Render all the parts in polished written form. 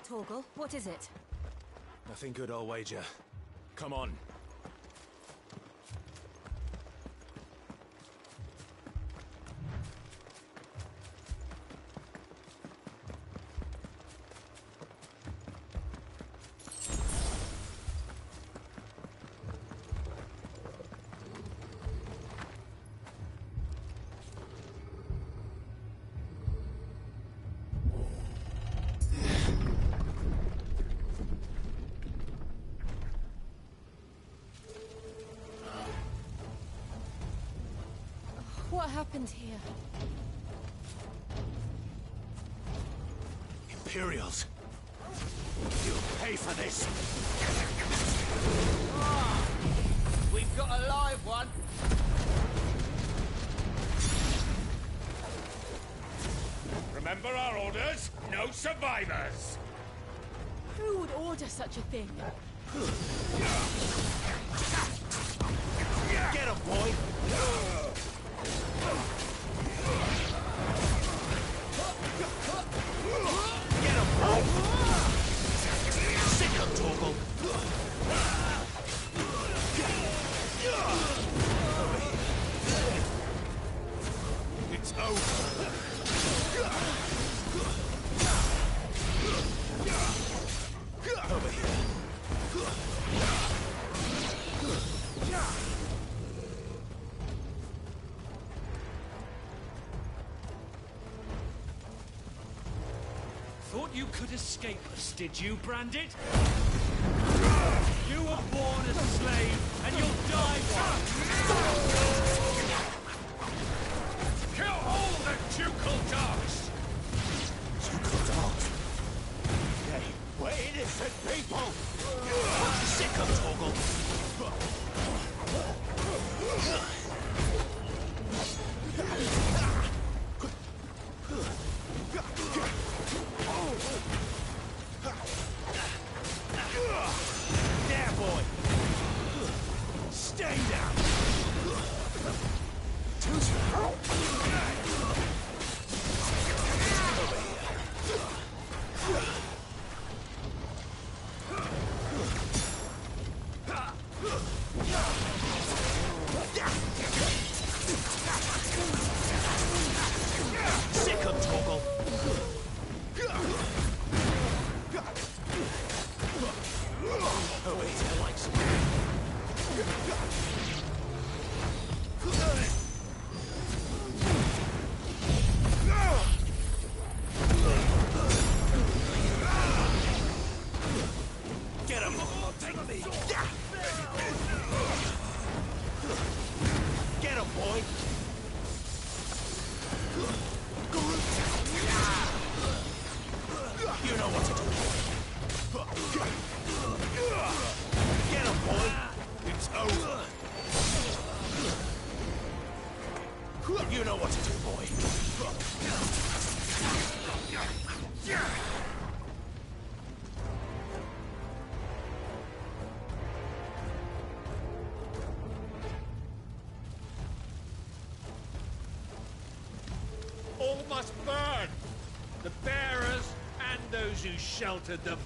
Torgal, what is it? Nothing good, I'll wager. Come on. What happened here? Imperials! You'll pay for this! Ah, we've got a live one! Remember our orders? No survivors! Who would order such a thing? Get him, boy! Get him, boy! Sick of Torgal! It's over! Over here! Thought you could escape us, did you, Branded? You were born a slave, and you'll die one! Kill all the ducal dogs! Ducal dogs? We're innocent people! Sick of Torgal! There, boy! Stay down! Too strong! Sick of Torgal! Oh, wait, I like some. Get him! Take me! Get him, boy! You know what to do. Get him, boy! It's over! You know what to do, boy. All must burn! The bearers and those who sheltered them.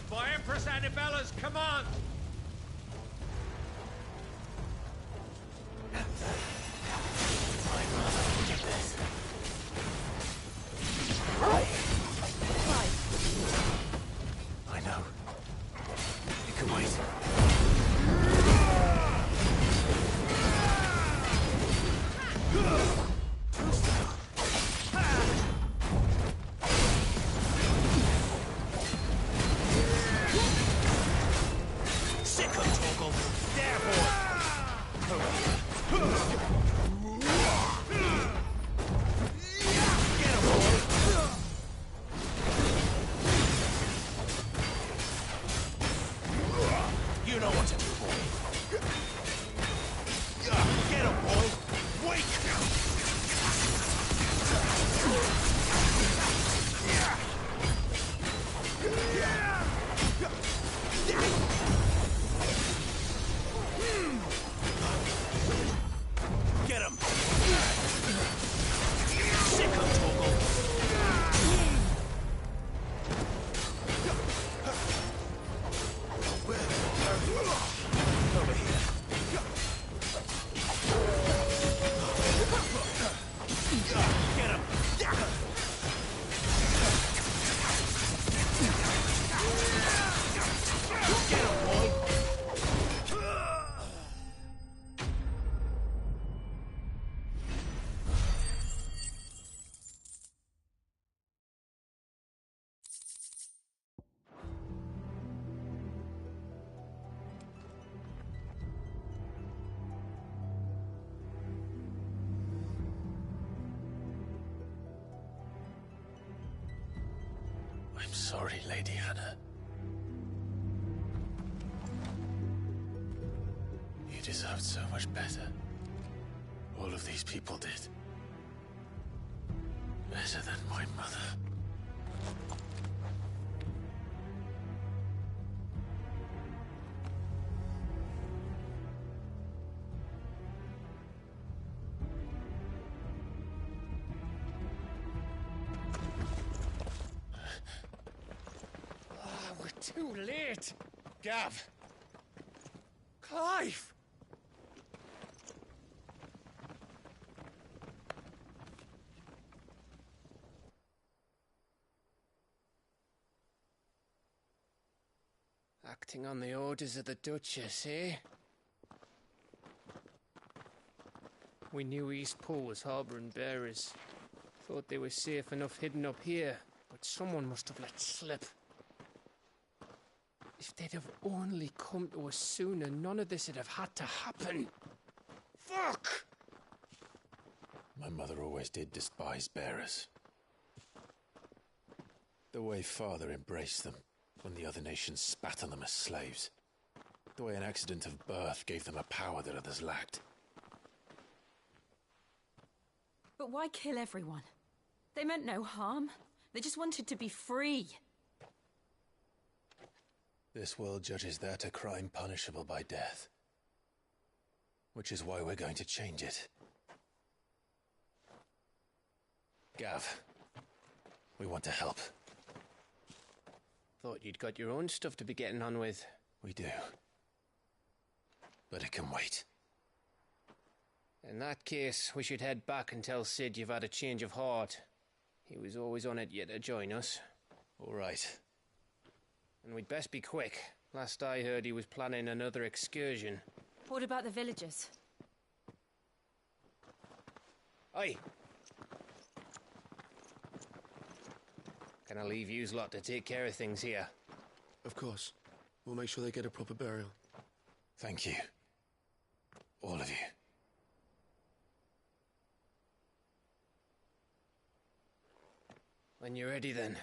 By Empress Annibella's command! I know. You can wait. Get him! Get him, boy! I'm sorry, Lady Hannah. You deserved so much better. All of these people did. Better than my mother. We're too late. Gav. Clive. Acting on the orders of the Duchess, eh? We knew East Pool was harbouring bearers. Thought they were safe enough hidden up here, but someone must have let slip. If they'd have only come to us sooner, none of this would have had to happen. Fuck! My mother always did despise bearers. The way Father embraced them when the other nations spat on them as slaves. The way an accident of birth gave them a power that others lacked. But why kill everyone? They meant no harm. They just wanted to be free. This world judges that a crime punishable by death. Which is why we're going to change it. Gav, we want to help. Thought you'd got your own stuff to be getting on with. We do. But it can wait. In that case, we should head back and tell Sid you've had a change of heart. He was always on it yet to join us. All right. And we'd best be quick. Last I heard, he was planning another excursion. What about the villagers? Aye. Can I leave yous lot to take care of things here? Of course. We'll make sure they get a proper burial. Thank you. All of you. When you're ready, then.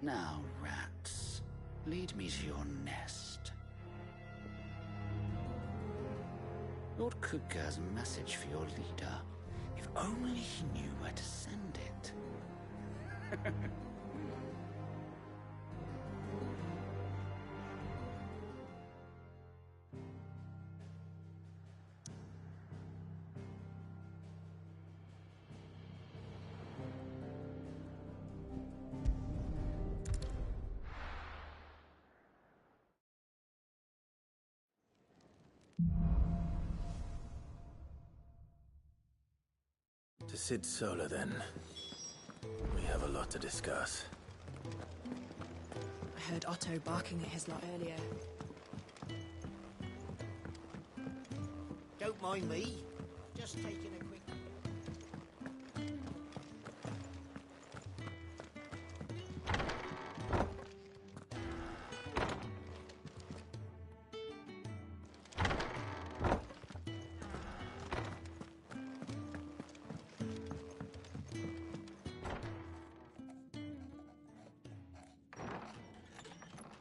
Now, rats, lead me to your nest. Lord Kupka has a message for your leader. If only he knew where to send it. To Sid Solar, then. We have a lot to discuss. I heard Otto barking at his lot earlier. Don't mind me. Just taking a quick...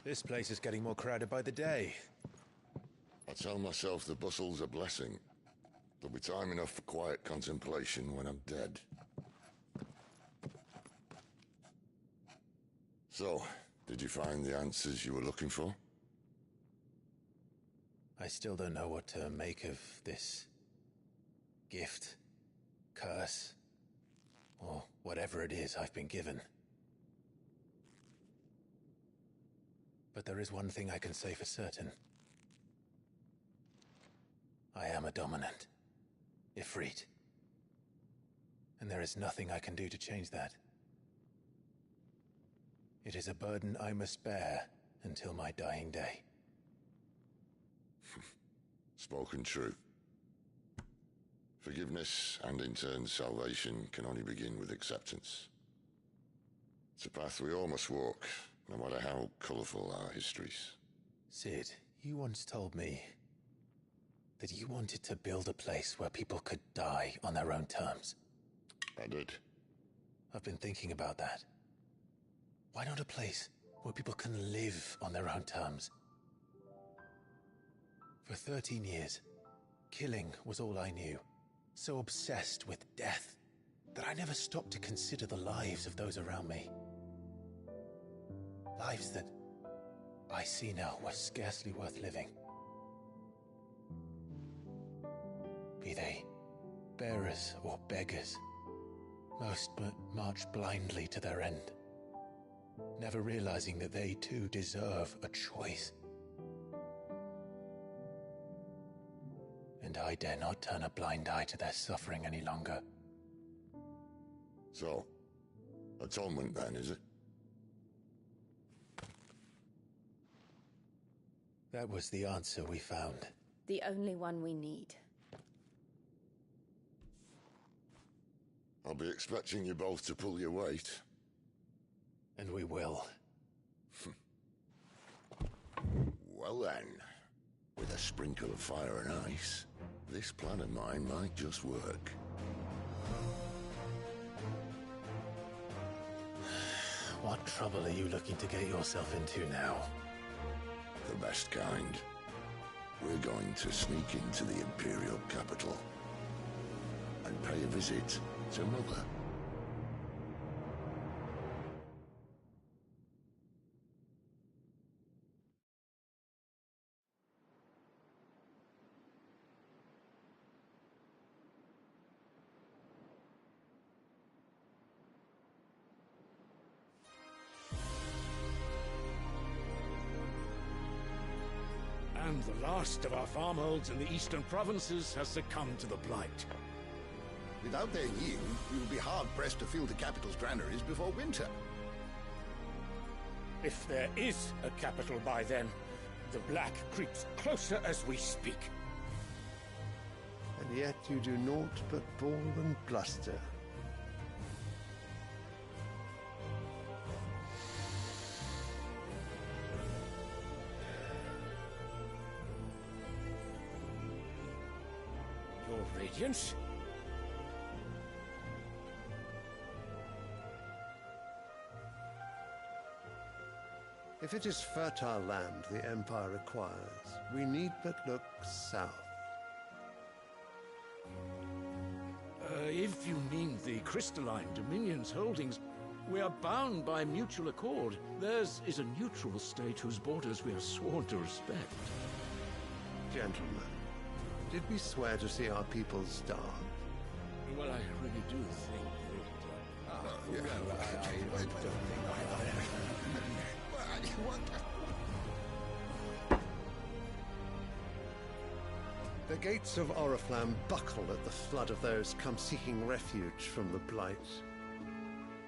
This place is getting more crowded by the day. I tell myself the bustle's a blessing. There'll be time enough for quiet contemplation when I'm dead. So, did you find the answers you were looking for? I still don't know what to make of this gift. curse, or whatever it is I've been given. But there is one thing I can say for certain. I am a dominant, Ifrit. And there is nothing I can do to change that. It is a burden I must bear until my dying day. Spoken true. Forgiveness and in turn salvation can only begin with acceptance. It's a path we all must walk, no matter how colourful our histories. Sid, you once told me that you wanted to build a place where people could die on their own terms. I did. I've been thinking about that. Why not a place where people can live on their own terms? For 13 years, killing was all I knew. So obsessed with death that I never stopped to consider the lives of those around me. Lives that I see now were scarcely worth living. Be they bearers or beggars, most march blindly to their end, never realizing that they too deserve a choice. And I dare not turn a blind eye to their suffering any longer. So, atonement then, is it? That was the answer we found. The only one we need. I'll be expecting you both to pull your weight. And we will. Well then, with a sprinkle of fire and ice, this plan of mine might just work. What trouble are you looking to get yourself into now? The best kind. We're going to sneak into the Imperial capital and pay a visit to Mother. And the last of our farmholds in the eastern provinces has succumbed to the blight. Without their yield, we will be hard-pressed to fill the capital's granaries before winter. If there is a capital by then, the black creeps closer as we speak. And yet you do naught but bawl and bluster. Your Radiance? If it is fertile land the Empire requires, we need but look south. If you mean the crystalline Dominion's holdings, we are bound by mutual accord. Theirs is a neutral state whose borders we are sworn to respect. Gentlemen, did we swear to see our people starve? Well, I really do think that... I don't think The gates of Oriflamme buckle at the flood of those come seeking refuge from the blight.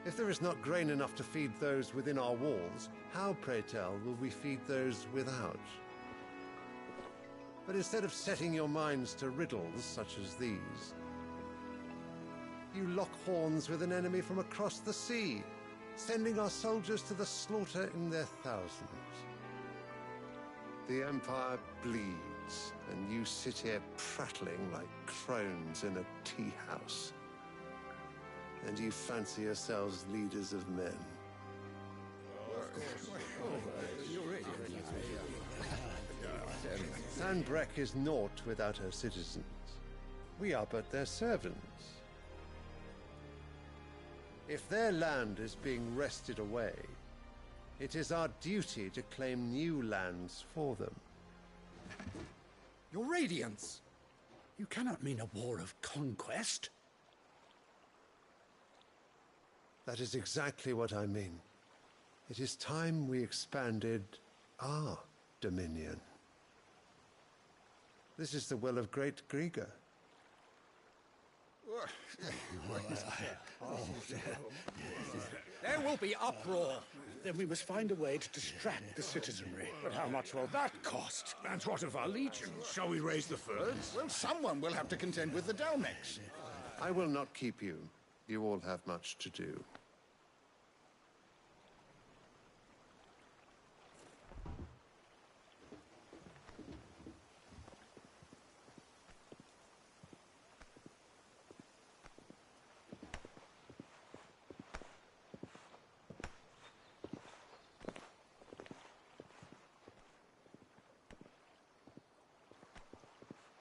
If there is not grain enough to feed those within our walls, how, pray tell, will we feed those without? But instead of setting your minds to riddles such as these, you lock horns with an enemy from across the sea, sending our soldiers to the slaughter in their thousands. The Empire bleeds, and you sit here prattling like crones in a tea house. And you fancy yourselves leaders of men. Sanbreque is naught without her citizens. We are but their servants. If their land is being wrested away, it is our duty to claim new lands for them. Your Radiance! You cannot mean a war of conquest. That is exactly what I mean. It is time we expanded our dominion. This is the will of great Grieger. There will be uproar. Then we must find a way to distract the citizenry. But how much will that cost? And what of our legions? Shall we raise the furs? Well, someone will have to contend with the Dalmex. I will not keep you. You all have much to do.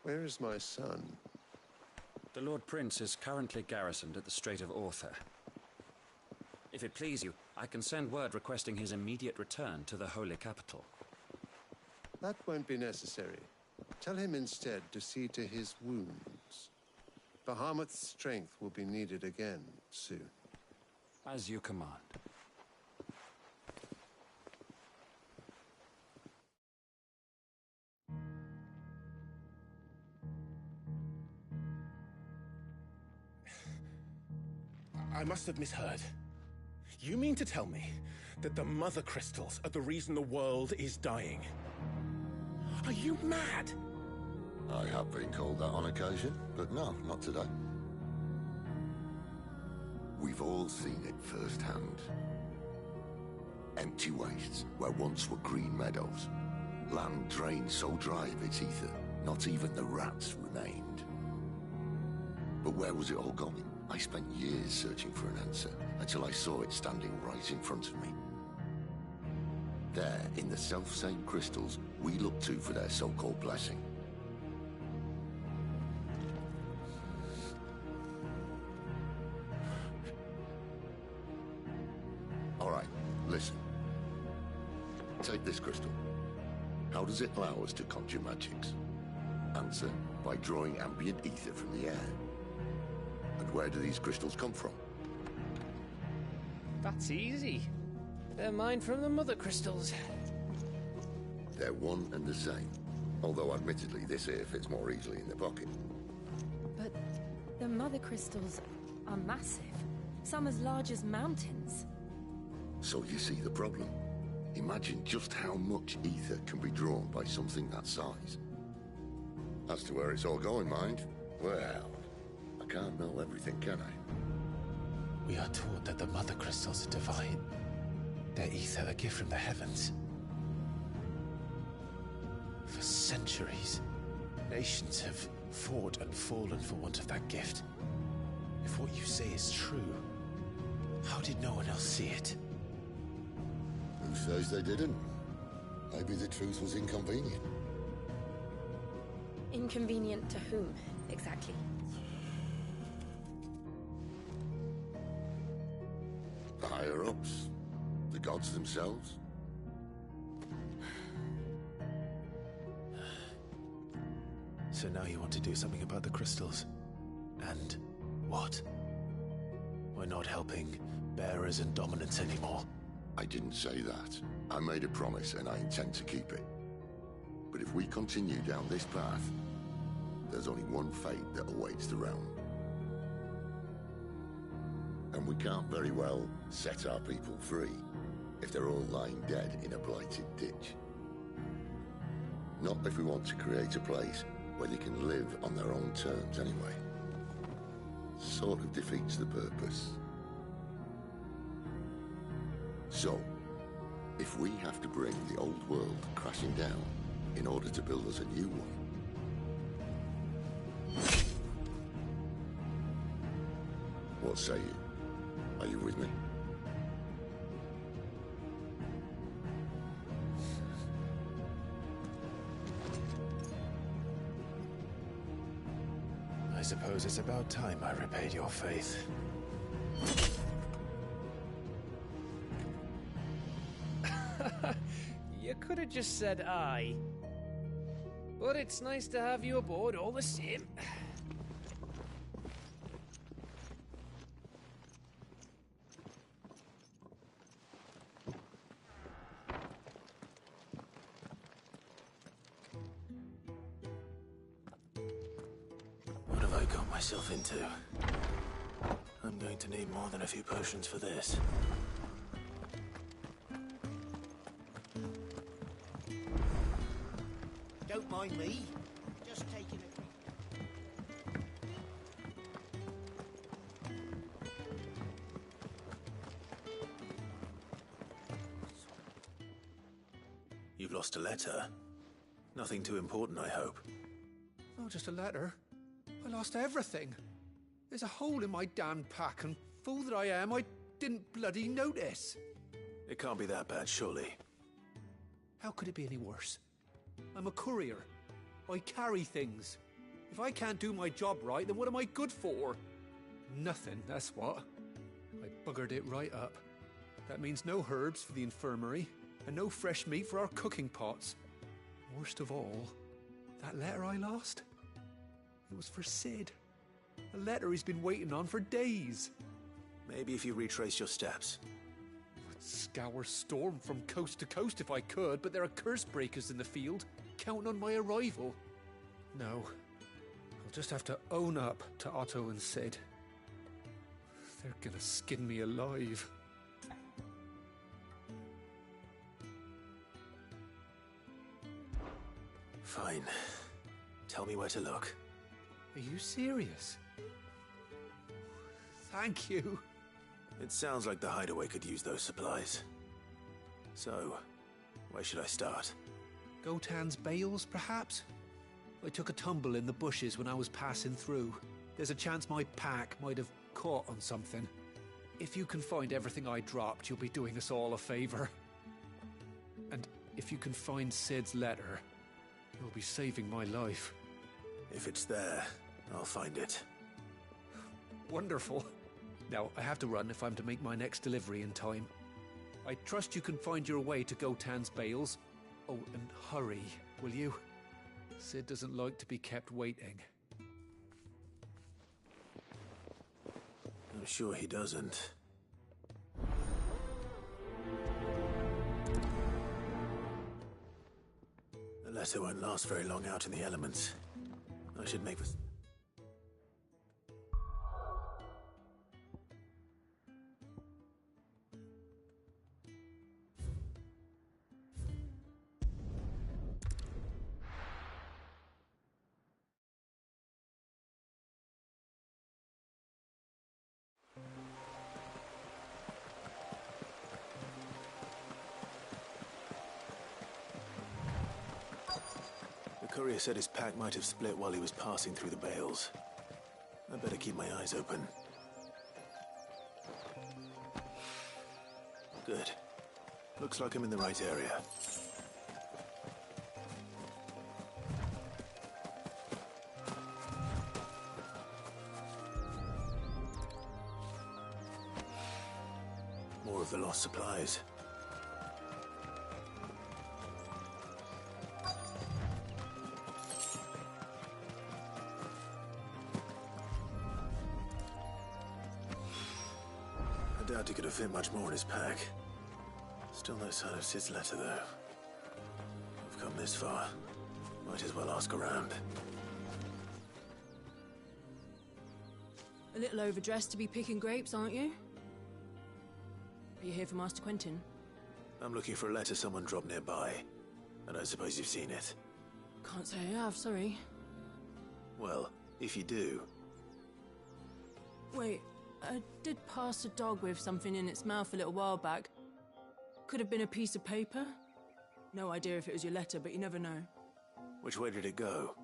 Where is my son? The Lord Prince is currently garrisoned at the Strait of Author. If it please you, I can send word requesting his immediate return to the Holy Capital. That won't be necessary. Tell him instead to see to his wounds. Bahamut's strength will be needed again soon. As you command. I must have misheard. You mean to tell me that the Mothercrystals are the reason the world is dying? Are you mad? I have been called that on occasion, but no, not today. We've all seen it firsthand. Empty wastes where once were green meadows. Land drained so dry of its ether, not even the rats remained. But where was it all going? I spent years searching for an answer, until I saw it standing right in front of me. There, in the self-same crystals we look to for their so-called blessing. All right, listen. Take this crystal. How does it allow us to conjure magics? Answer, by drawing ambient ether from the air. And where do these crystals come from? That's easy. They're mined from the Mothercrystals. They're one and the same. Although admittedly this here fits more easily in the pocket. But the Mothercrystals are massive. Some as large as mountains. So you see the problem. Imagine just how much ether can be drawn by something that size. As to where it's all going, mind, well, I can't know everything, can I? We are taught that the Mothercrystals are divine. Their ether a gift from the heavens. For centuries, nations have fought and fallen for want of that gift. If what you say is true, how did no one else see it? Who says they didn't? Maybe the truth was inconvenient. Inconvenient to whom, exactly? The higher-ups? The gods themselves? So now you want to do something about the crystals? And what? We're not helping bearers and dominants anymore. I didn't say that. I made a promise and I intend to keep it. But if we continue down this path, there's only one fate that awaits the realm. And we can't very well set our people free if they're all lying dead in a blighted ditch. Not if we want to create a place where they can live on their own terms anyway. Sort of defeats the purpose. So, if we have to bring the old world crashing down in order to build us a new one, what say you? Are you with me? I suppose it's about time I repaid your faith. You could have just said aye. But it's nice to have you aboard all the same. myself into? I'm going to need more than a few potions for this. Don't mind me. Just taking a quick... You've lost a letter. Nothing too important, I hope. Not just a letter. I lost everything. There's a hole in my damn pack, and fool that I am, I didn't bloody notice. It can't be that bad, surely. How could it be any worse? I'm a courier. I carry things. If I can't do my job right, then what am I good for? Nothing, that's what. I buggered it right up. That means no herbs for the infirmary, and no fresh meat for our cooking pots. Worst of all, that letter I lost? It was for Sid. A letter he's been waiting on for days. Maybe if you retrace your steps. I'd scour Storm from coast to coast if I could, but there are curse breakers in the field, counting on my arrival. No, I'll just have to own up to Otto and Sid. They're gonna skin me alive. Fine. Tell me where to look. Are you serious? Thank you. It sounds like the hideaway could use those supplies. So, where should I start? Gotan's bales, perhaps? I took a tumble in the bushes when I was passing through. There's a chance my pack might have caught on something. If you can find everything I dropped, you'll be doing us all a favor. And if you can find Sid's letter, you'll be saving my life. If it's there, I'll find it. Wonderful. Now, I have to run if I'm to make my next delivery in time. I trust you can find your way to Gotan's bales. Oh, and hurry, will you? Sid doesn't like to be kept waiting. I'm sure he doesn't. The letter won't last very long out in the elements. I should make this... The courier said his pack might have split while he was passing through the bales. I better keep my eyes open. Good. Looks like I'm in the right area. More of the lost supplies. I doubt he could have fit much more in his pack. Still no sign of Sid's letter, though. I've come this far. Might as well ask around. A little overdressed to be picking grapes, aren't you? Are you here for Master Quentin? I'm looking for a letter someone dropped nearby. And I suppose you've seen it. Can't say I have, sorry. Well, if you do... Wait, I did pass a dog with something in its mouth a little while back. Could have been a piece of paper. No idea if it was your letter, but you never know. Which way did it go?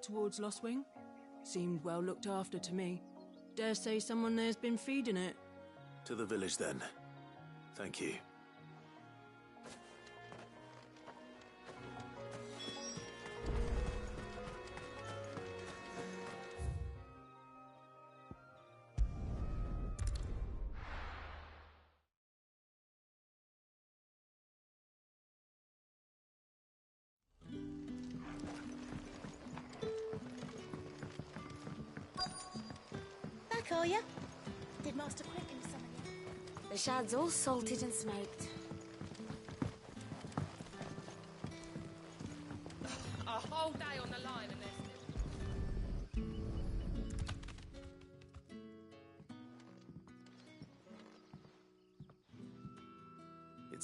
Towards Lostwing. Seemed well looked after to me. Dare say someone there's been feeding it. To the village, then. Thank you. Back, are ya? Did Master Quentin summon you? The shad's all salted and smoked. A whole day on the line and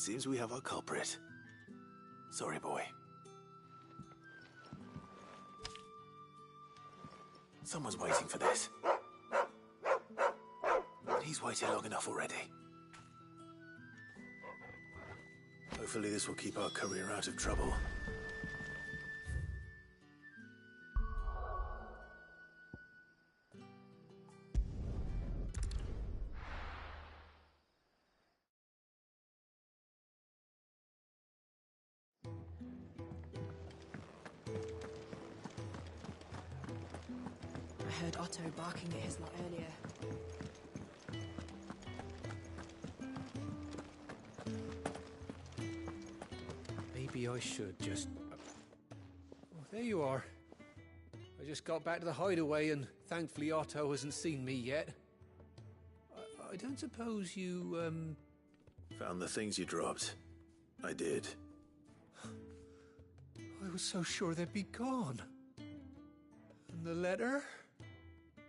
seems we have our culprit. Sorry, boy. Someone's waiting for this. But he's waited long enough already. Hopefully this will keep our courier out of trouble. I heard Otto barking at his lot earlier. Maybe I should just... Oh, there you are. I just got back to the hideaway and thankfully Otto hasn't seen me yet. I don't suppose you, Found the things you dropped. I did. I was so sure they'd be gone. And the letter?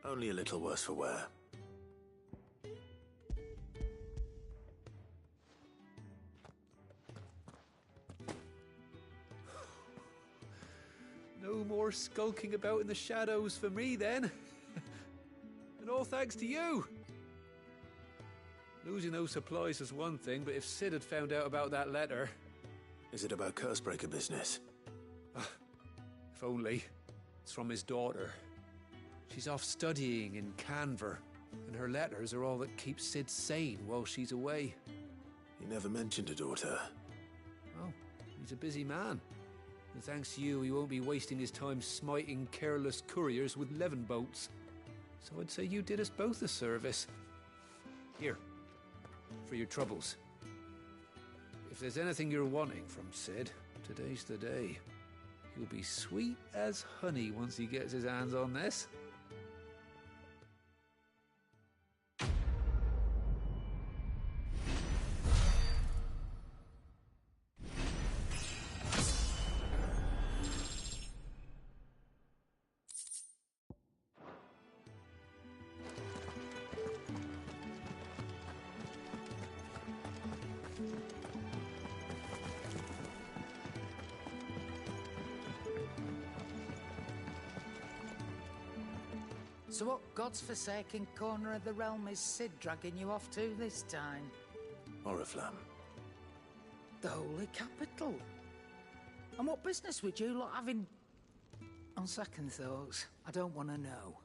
Only a little worse for wear. No more skulking about in the shadows for me, then. And all thanks to you. Losing those supplies is one thing, but if Sid had found out about that letter... Is it about Cursebreaker business? If only. It's from his daughter. She's off studying in Canver, and her letters are all that keeps Sid sane while she's away. He never mentioned a daughter. Well, he's a busy man. And thanks to you, he won't be wasting his time smiting careless couriers with levin bolts. So I'd say you did us both a service. Here, for your troubles. If there's anything you're wanting from Sid, today's the day. He'll be sweet as honey once he gets his hands on this. So what god's-forsaken corner of the realm is Sid dragging you off to this time? Oriflamme. The Holy Capital. And what business would you lot have in... On second thoughts, I don't want to know.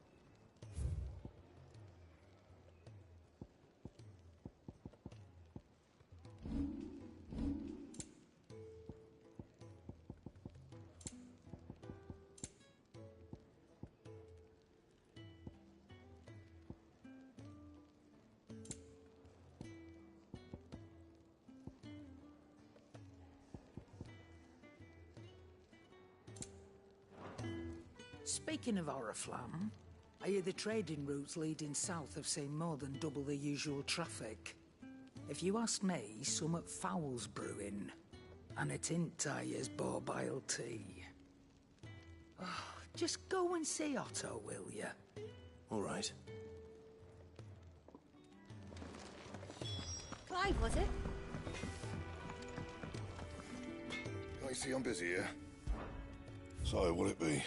Speaking of Oriflamme, I hear the trading routes leading south have seen more than double the usual traffic. If you ask me, summat foul's brewing. And it ain't Tyre's borbile tea. Oh, just go and see Otto, will you? All right. Clive, was it? Can't you see I'm busy here? So, will it be?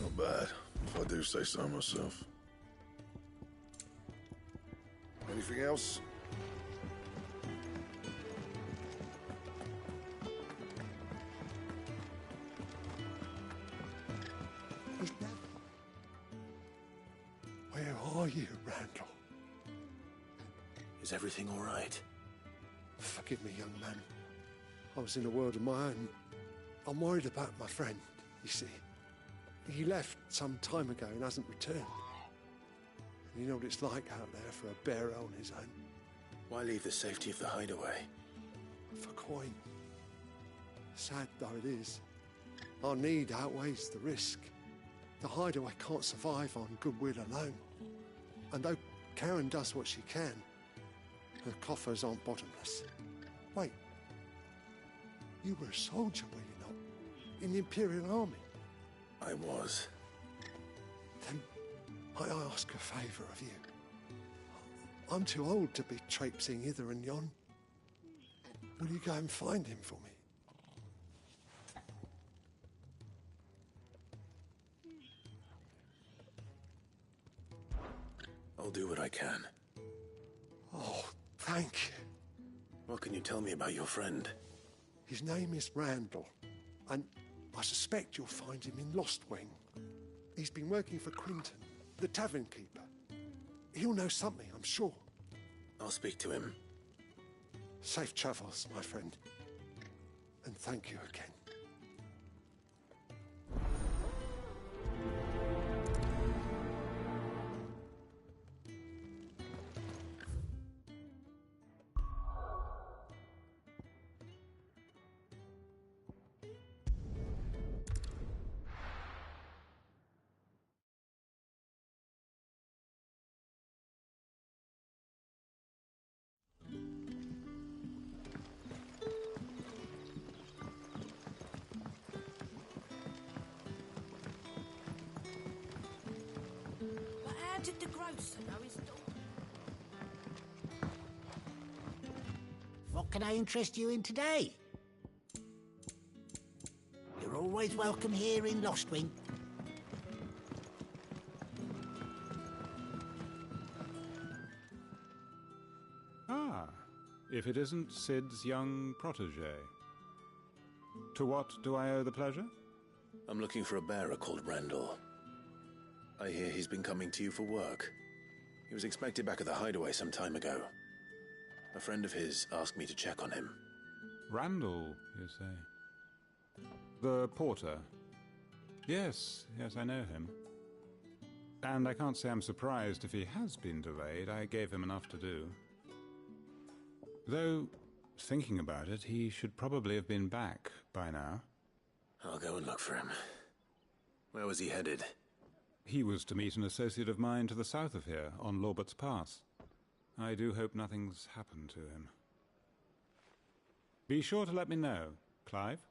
Not bad, if I do say so myself. Anything else? Where are you, Randall? Is everything all right? Forgive me, young man. I was in a world of my own. I'm worried about my friend, you see. He left some time ago and hasn't returned. And you know what it's like out there for a bearer on his own. Why leave the safety of the hideaway? For coin. Sad though it is, our need outweighs the risk. The hideaway can't survive on goodwill alone. And though Karen does what she can, The coffers aren't bottomless. Wait. You were a soldier, were you not? In the Imperial Army? I was. Then I ask a favour of you. I'm too old to be traipsing hither and yon. Will you go and find him for me? I'll do what I can. Oh, thank you. What can you tell me about your friend? His name is Randall, and I suspect you'll find him in Lost Wing. He's been working for Quinton, the tavern keeper. He'll know something, I'm sure. I'll speak to him. Safe travels, my friend. And thank you again. How did the grocer know his door? What can I interest you in today? You're always welcome here in Lostwing. Ah, if it isn't Sid's young protege. To what do I owe the pleasure? I'm looking for a bearer called Randall. I hear he's been coming to you for work. He was expected back at the hideaway some time ago. A friend of his asked me to check on him. Randall, you say? The porter? Yes, I know him. And I can't say I'm surprised if he has been delayed. I gave him enough to do. Though, thinking about it, he should probably have been back by now. I'll go and look for him. Where was he headed? He was to meet an associate of mine to the south of here, on Lorbert's Pass. I do hope nothing's happened to him. Be sure to let me know, Clive.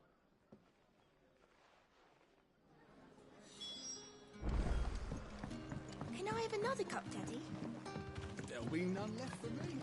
Can I have another cup, Daddy? There'll be none left for me.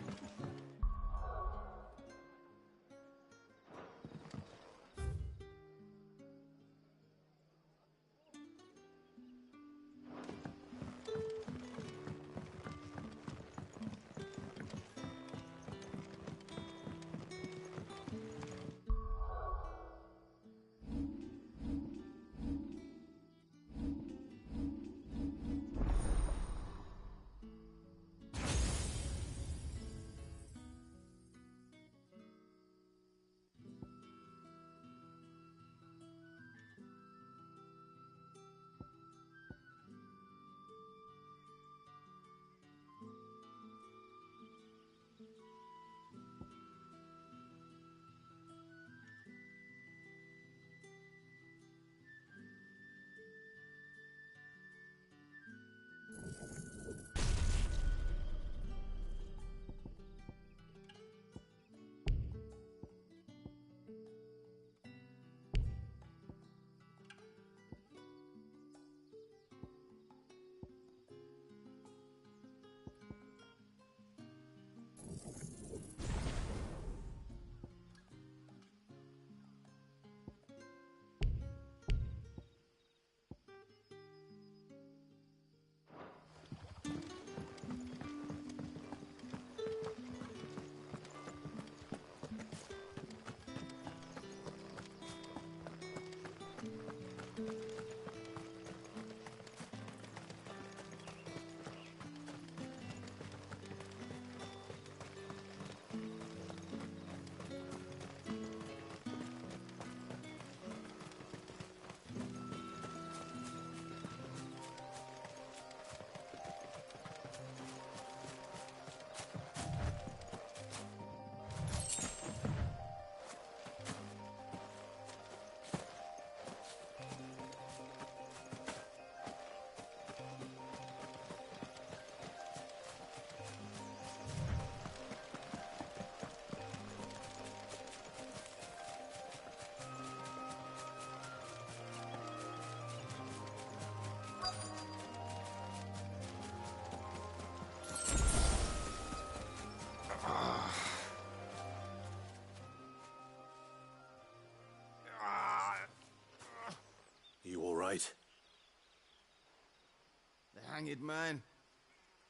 hanged man.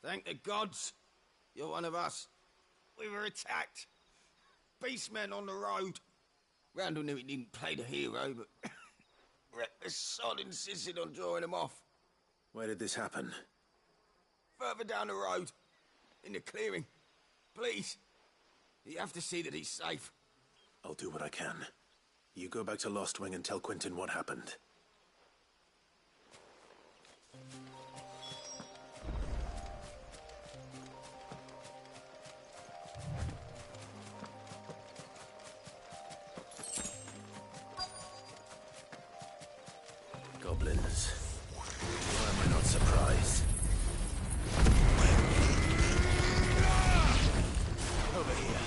Thank the gods. You're one of us. We were attacked. Beastmen on the road. Randall knew he didn't play the hero, but reckless sod insisted on drawing him off. Where did this happen? Further down the road. In the clearing. Please. You have to see that he's safe. I'll do what I can. You go back to Lost Wing and tell Quentin what happened. Goblins. Why am I not surprised? Over here.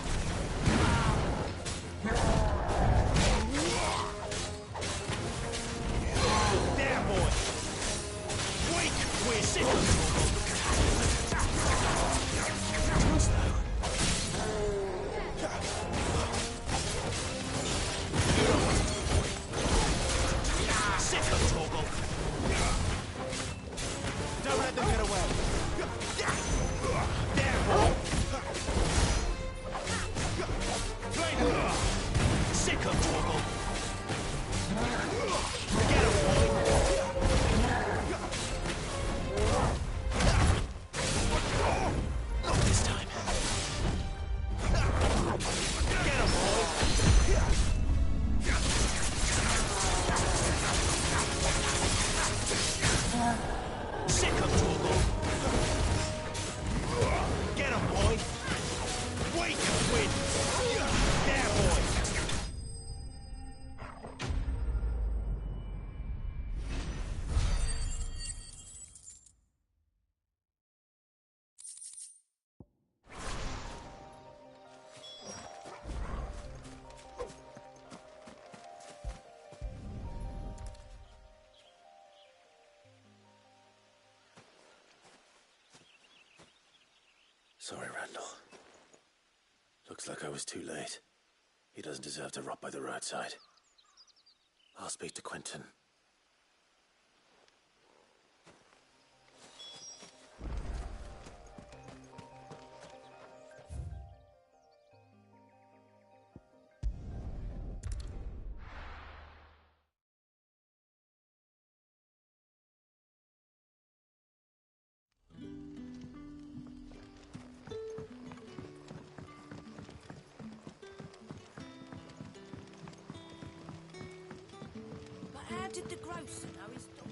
There, boy! Wake! We're sick of sick of Torgal! Don't let them get away! There, boy! Sick of Torgal! Get him, boy! Not this time. Get him, boy! Sick of Torgal! Get him, boy! Wake, win! There, boy! Sorry, Randall. Looks like I was too late. He doesn't deserve to rot by the roadside. I'll speak to Quentin. How did the grocer know his dog?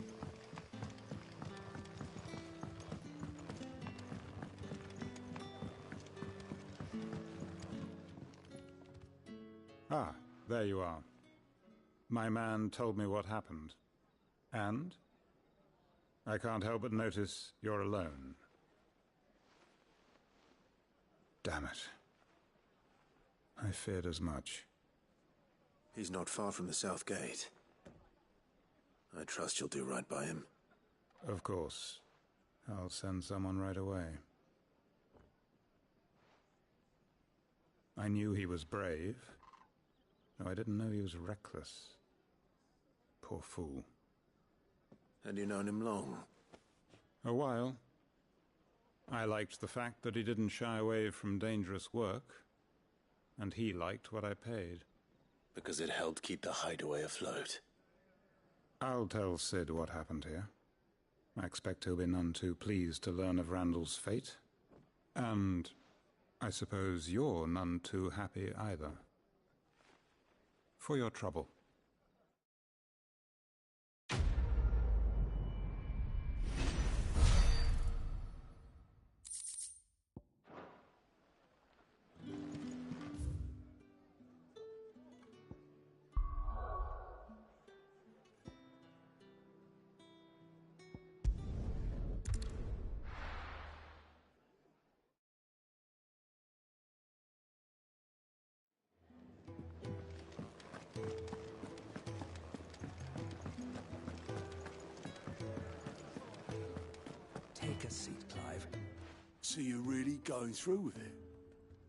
Ah, there you are. My man told me what happened. And? I can't help but notice you're alone. Damn it. I feared as much. He's not far from the South Gate. I trust you'll do right by him. Of course. I'll send someone right away. I knew he was brave, though I didn't know he was reckless. Poor fool. Had you known him long? A while. I liked the fact that he didn't shy away from dangerous work, and he liked what I paid. Because it helped keep the hideaway afloat. I'll tell Sid what happened here. I expect he'll be none too pleased to learn of Randall's fate. And I suppose you're none too happy either. For your trouble. Take a seat, Clive. So you're really going through with it?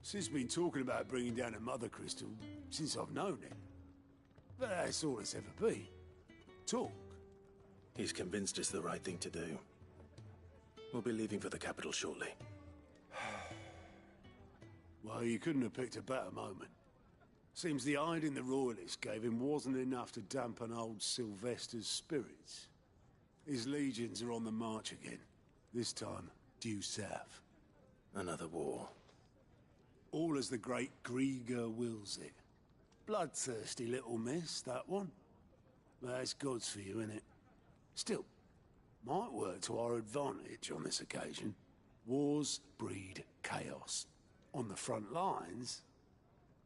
Sid's been talking about bringing down a Mothercrystal since I've known him. But that's all it's ever been. Talk. He's convinced it's the right thing to do. We'll be leaving for the capital shortly. Well, you couldn't have picked a better moment. Seems the hiding the Royalists gave him wasn't enough to dampen old Sylvester's spirits. His legions are on the march again, this time due south. Another war. All as the great Grieger wills it. Bloodthirsty little miss, that one. But that's God's for you, innit? Still, might work to our advantage on this occasion. Wars breed chaos. On the front lines,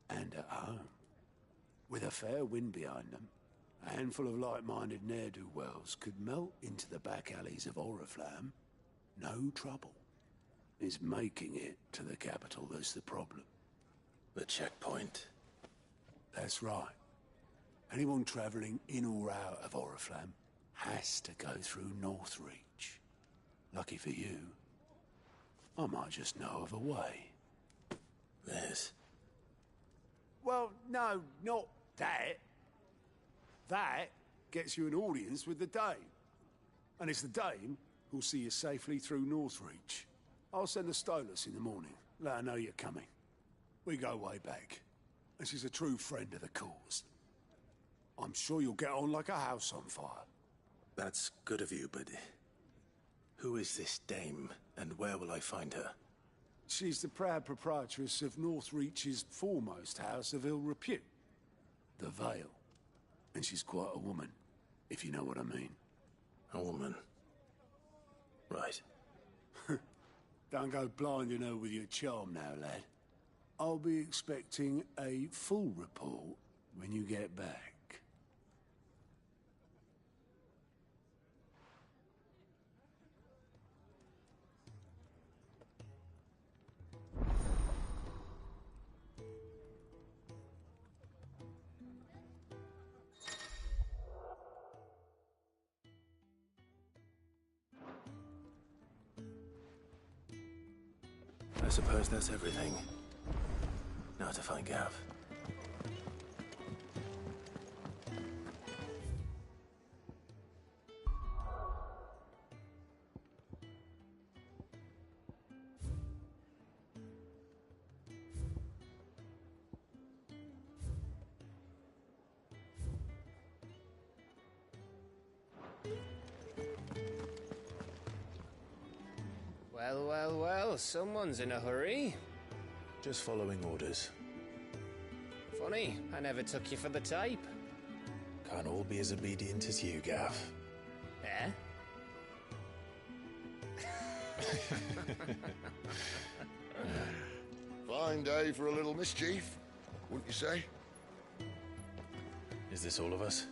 and at home. With a fair wind behind them, a handful of like-minded ne'er-do-wells could melt into the back alleys of Oriflamme. No trouble. It's making it to the capital that's the problem. The checkpoint. That's right. Anyone travelling in or out of Oriflamme has to go through Northreach. Lucky for you, I might just know of a way. There's... Well, no, not that. That gets you an audience with the Dame. And it's the Dame who'll see you safely through Northreach. I'll send the Stolas in the morning. Let her know you're coming. We go way back. And she's a true friend of the cause. I'm sure you'll get on like a house on fire. That's good of you, but... who is this Dame, and where will I find her? She's the proud proprietress of Northreach's foremost house of ill repute, the Vale. And she's quite a woman, if you know what I mean. A woman? Right. Don't go blinding her with your charm now, lad. I'll be expecting a full report when you get back. I suppose that's everything. Now to find Gav. Well, well, well, someone's in a hurry. Just following orders. Funny, I never took you for the type. Can't all be as obedient as you, Gav. Eh? Fine day for a little mischief, wouldn't you say? Is this all of us?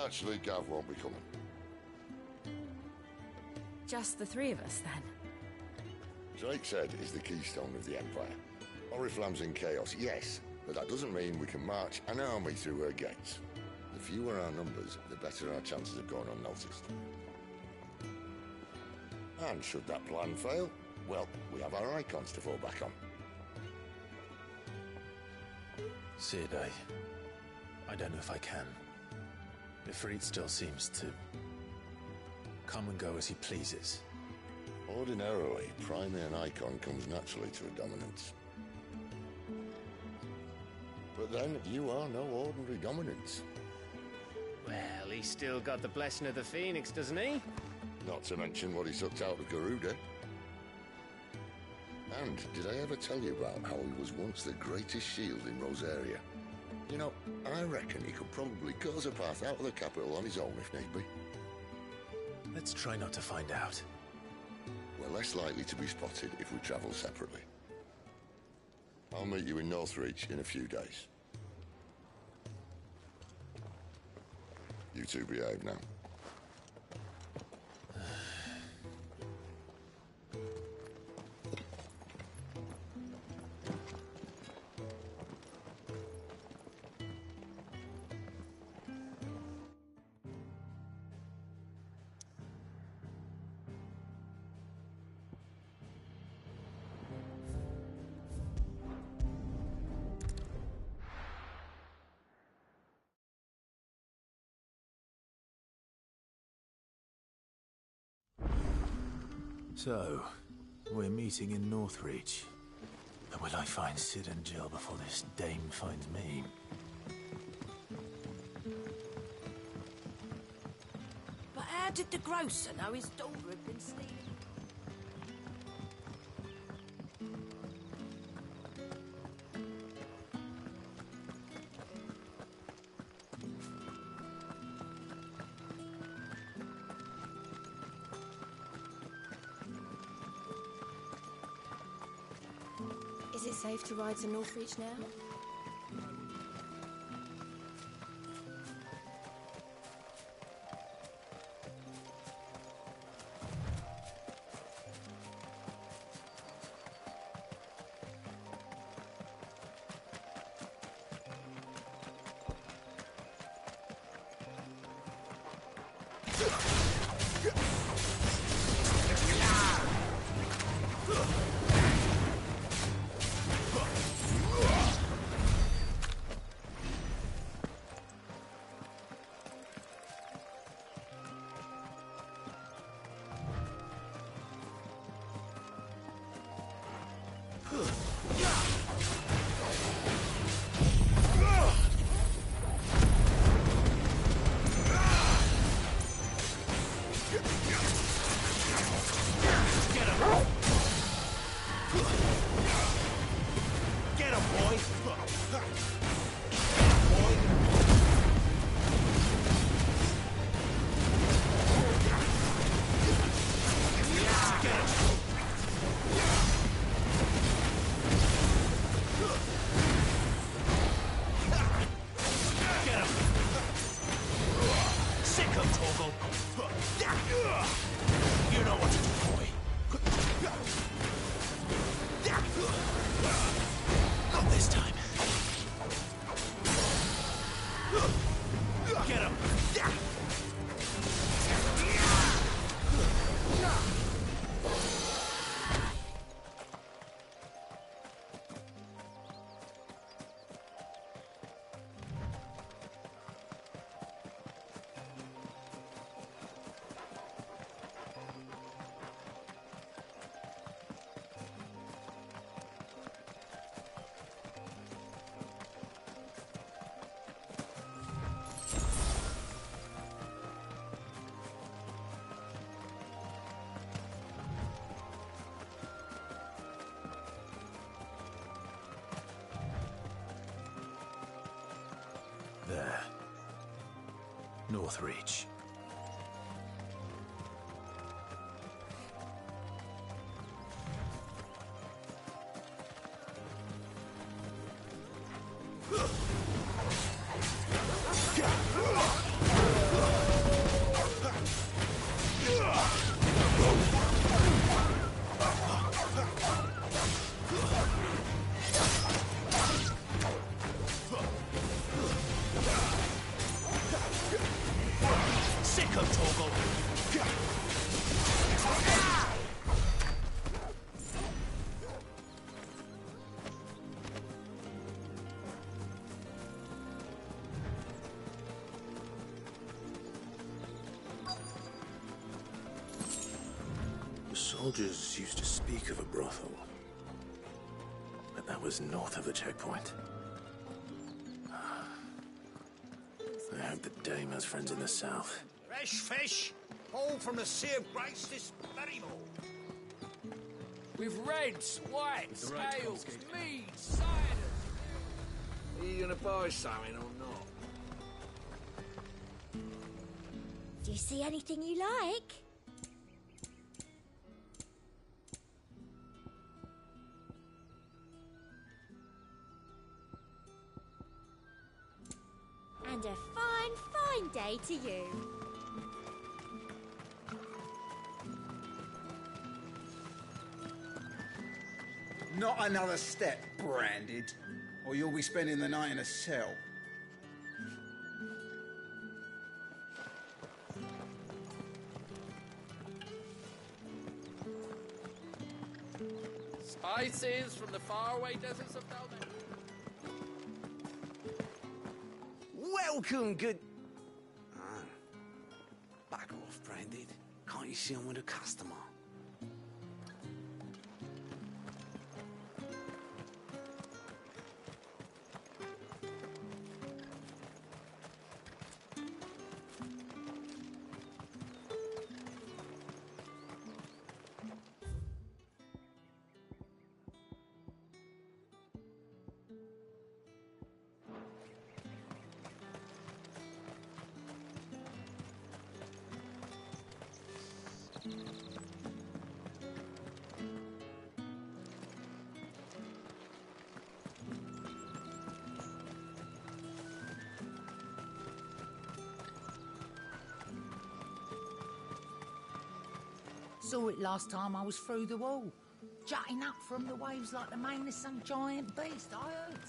Actually, Gav won't be coming. Just the three of us, then? Drake said is the keystone of the Empire. Oriflamme's in chaos, yes, but that doesn't mean we can march an army through her gates. The fewer our numbers, the better our chances of going unnoticed. And should that plan fail, well, we have our icons to fall back on. Sid, I don't know if I can. Ifrit still seems to come and go as he pleases. Ordinarily, priming an icon comes naturally to a dominance. But then, you are no ordinary dominance. Well, he's still got the blessing of the Phoenix, doesn't he? Not to mention what he sucked out of Garuda. And did I ever tell you about how he was once the greatest shield in Rosaria? You know, I reckon he could probably cause a path out of the capital on his own if need be. Let's try not to find out. We're less likely to be spotted if we travel separately. I'll meet you in Northreach in a few days. You two behave now. So, we're meeting in Northreach. But will I find Sid and Jill before this dame finds me? But how did the grocer know his daughter had been stealing? Is it safe to ride to Northreach now? There. Northreach. Soldiers used to speak of a brothel, but that was north of the checkpoint. I hope the dame has friends in the south. Fresh fish, all from the Sea of Grace this very morning. With reds, whites, right ales, confiscate. meads, ciders. Are you gonna buy something or not? Do you see anything you like? And a fine, fine day to you. Not another step, branded, or you'll be spending the night in a cell. Spices from the faraway deserts of Dalmatia. Welcome, good... Ah. Back off, branded. Can't you see I'm with a customer? Saw it last time I was through the wall. Jutting up from the waves like the mane of some giant beast, I heard.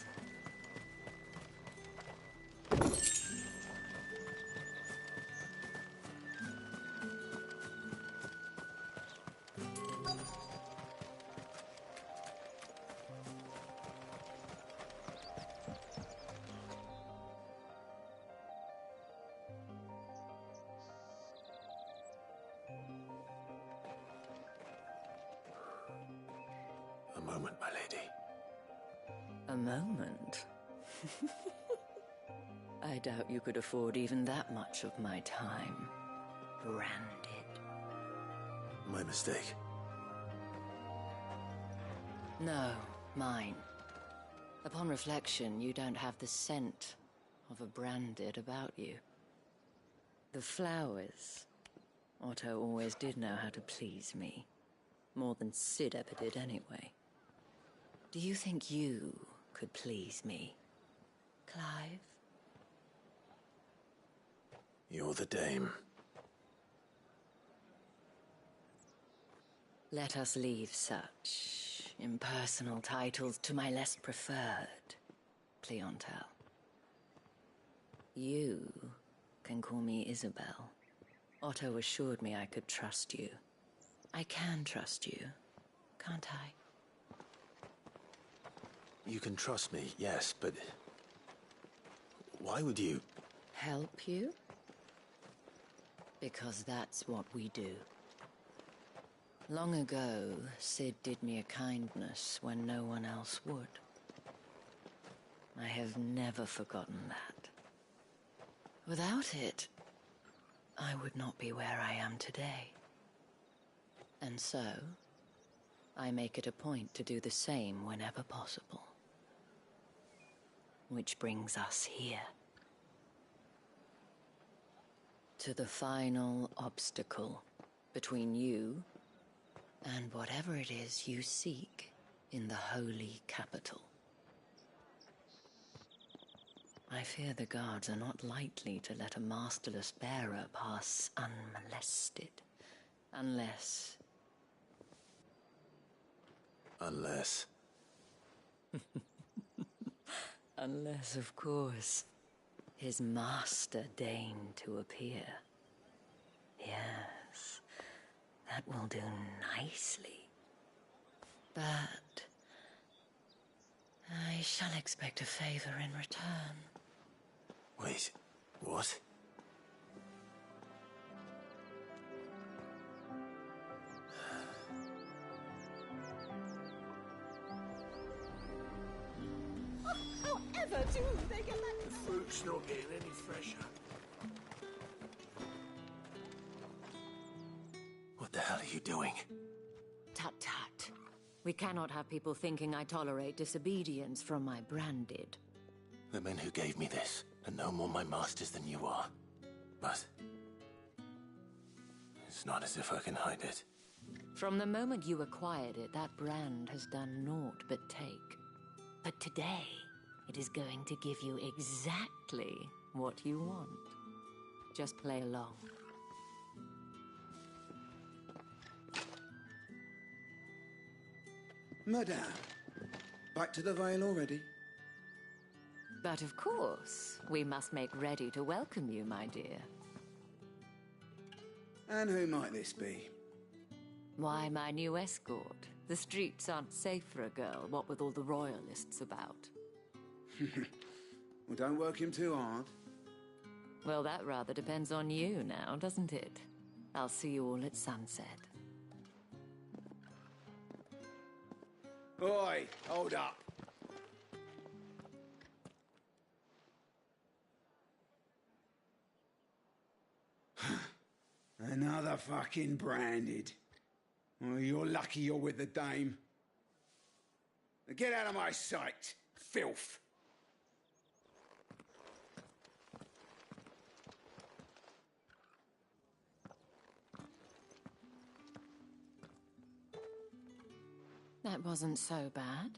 A moment, my lady. A moment? I doubt you could afford even that much of my time. Branded. My mistake. No, mine. Upon reflection, you don't have the scent of a branded about you. The flowers. Otto always did know how to please me. More than Sid ever did anyway. Do you think you could please me, Clive? You're the dame. Let us leave such impersonal titles to my less preferred clientele. You can call me Isabel. Otto assured me I could trust you. I can trust you, can't I? You can trust me, yes, but... why would you... Help you? Because that's what we do. Long ago, Sid did me a kindness when no one else would. I have never forgotten that. Without it, I would not be where I am today. And so, I make it a point to do the same whenever possible. Which brings us here. To the final obstacle between you and whatever it is you seek in the holy capital. I fear the guards are not likely to let a masterless bearer pass unmolested. Unless... Unless... Unless, of course, his master deigned to appear. Yes, that will do nicely. But I shall expect a favor in return. Wait, what? However do they get back? The fruit's not getting any fresher. What the hell are you doing? Tut-tut. We cannot have people thinking I tolerate disobedience from my branded. The men who gave me this are no more my masters than you are. But... it's not as if I can hide it. From the moment you acquired it, that brand has done naught but take. But today, it is going to give you exactly what you want. Just play along. Madame, back to the Vale already? But of course, we must make ready to welcome you, my dear. And who might this be? Why, my new escort. The streets aren't safe for a girl, what with all the royalists about. Well, don't work him too hard. Well, that rather depends on you now, doesn't it? I'll see you all at sunset. Oi, hold up. Another fucking branded. Well, you're lucky you're with the dame. Now get out of my sight, filth. That wasn't so bad.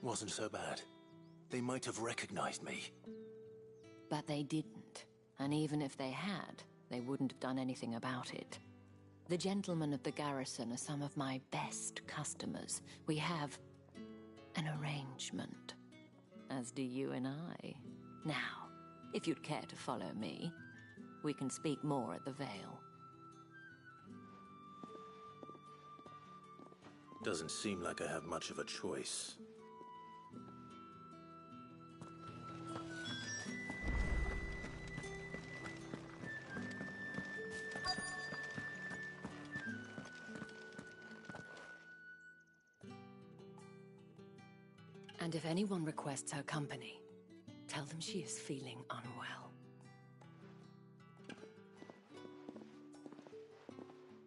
Wasn't so bad. They might have recognized me. But they didn't. And even if they had, they wouldn't have done anything about it. The gentlemen of the garrison are some of my best customers. We have an arrangement, as do you and I. Now, if you'd care to follow me, we can speak more at the Vale. Doesn't seem like I have much of a choice. And if anyone requests her company, tell them she is feeling unwell.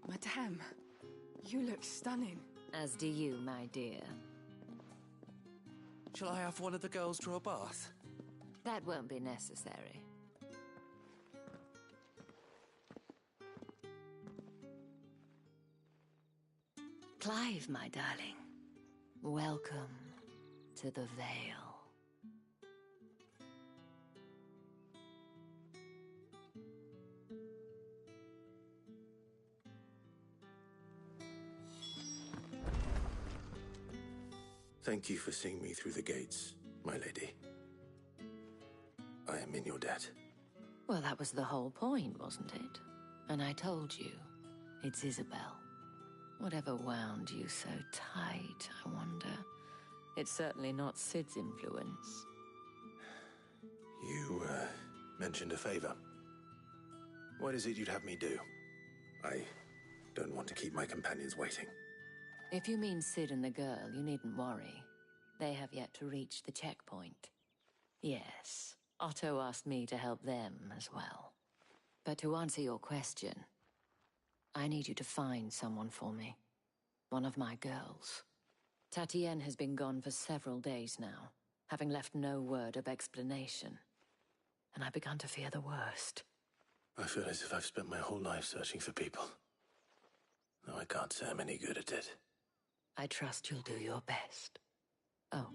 Madame, you look stunning. As do you, my dear. Shall I have one of the girls draw a bath? That won't be necessary. Clive, my darling. Welcome to the Vale. Thank you for seeing me through the gates, my lady. I am in your debt. Well, that was the whole point, wasn't it? And I told you, it's Isabel. Whatever wound you so tight, I wonder. It's certainly not Sid's influence. You, mentioned a favor. What is it you'd have me do? I don't want to keep my companions waiting. If you mean Sid and the girl, you needn't worry. They have yet to reach the checkpoint. Yes, Otto asked me to help them as well. But to answer your question, I need you to find someone for me. One of my girls. Tatienne has been gone for several days now, having left no word of explanation. And I've begun to fear the worst. I feel as if I've spent my whole life searching for people. Though I can't say I'm any good at it. I trust you'll do your best. Oh,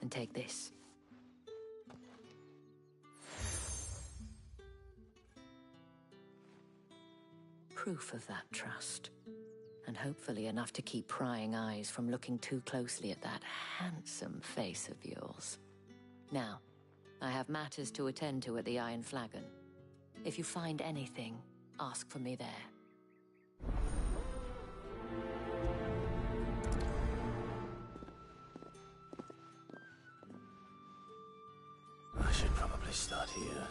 and take this. Proof of that trust. And hopefully enough to keep prying eyes from looking too closely at that handsome face of yours. Now, I have matters to attend to at the Iron Flagon. If you find anything, ask for me there. I should probably start here.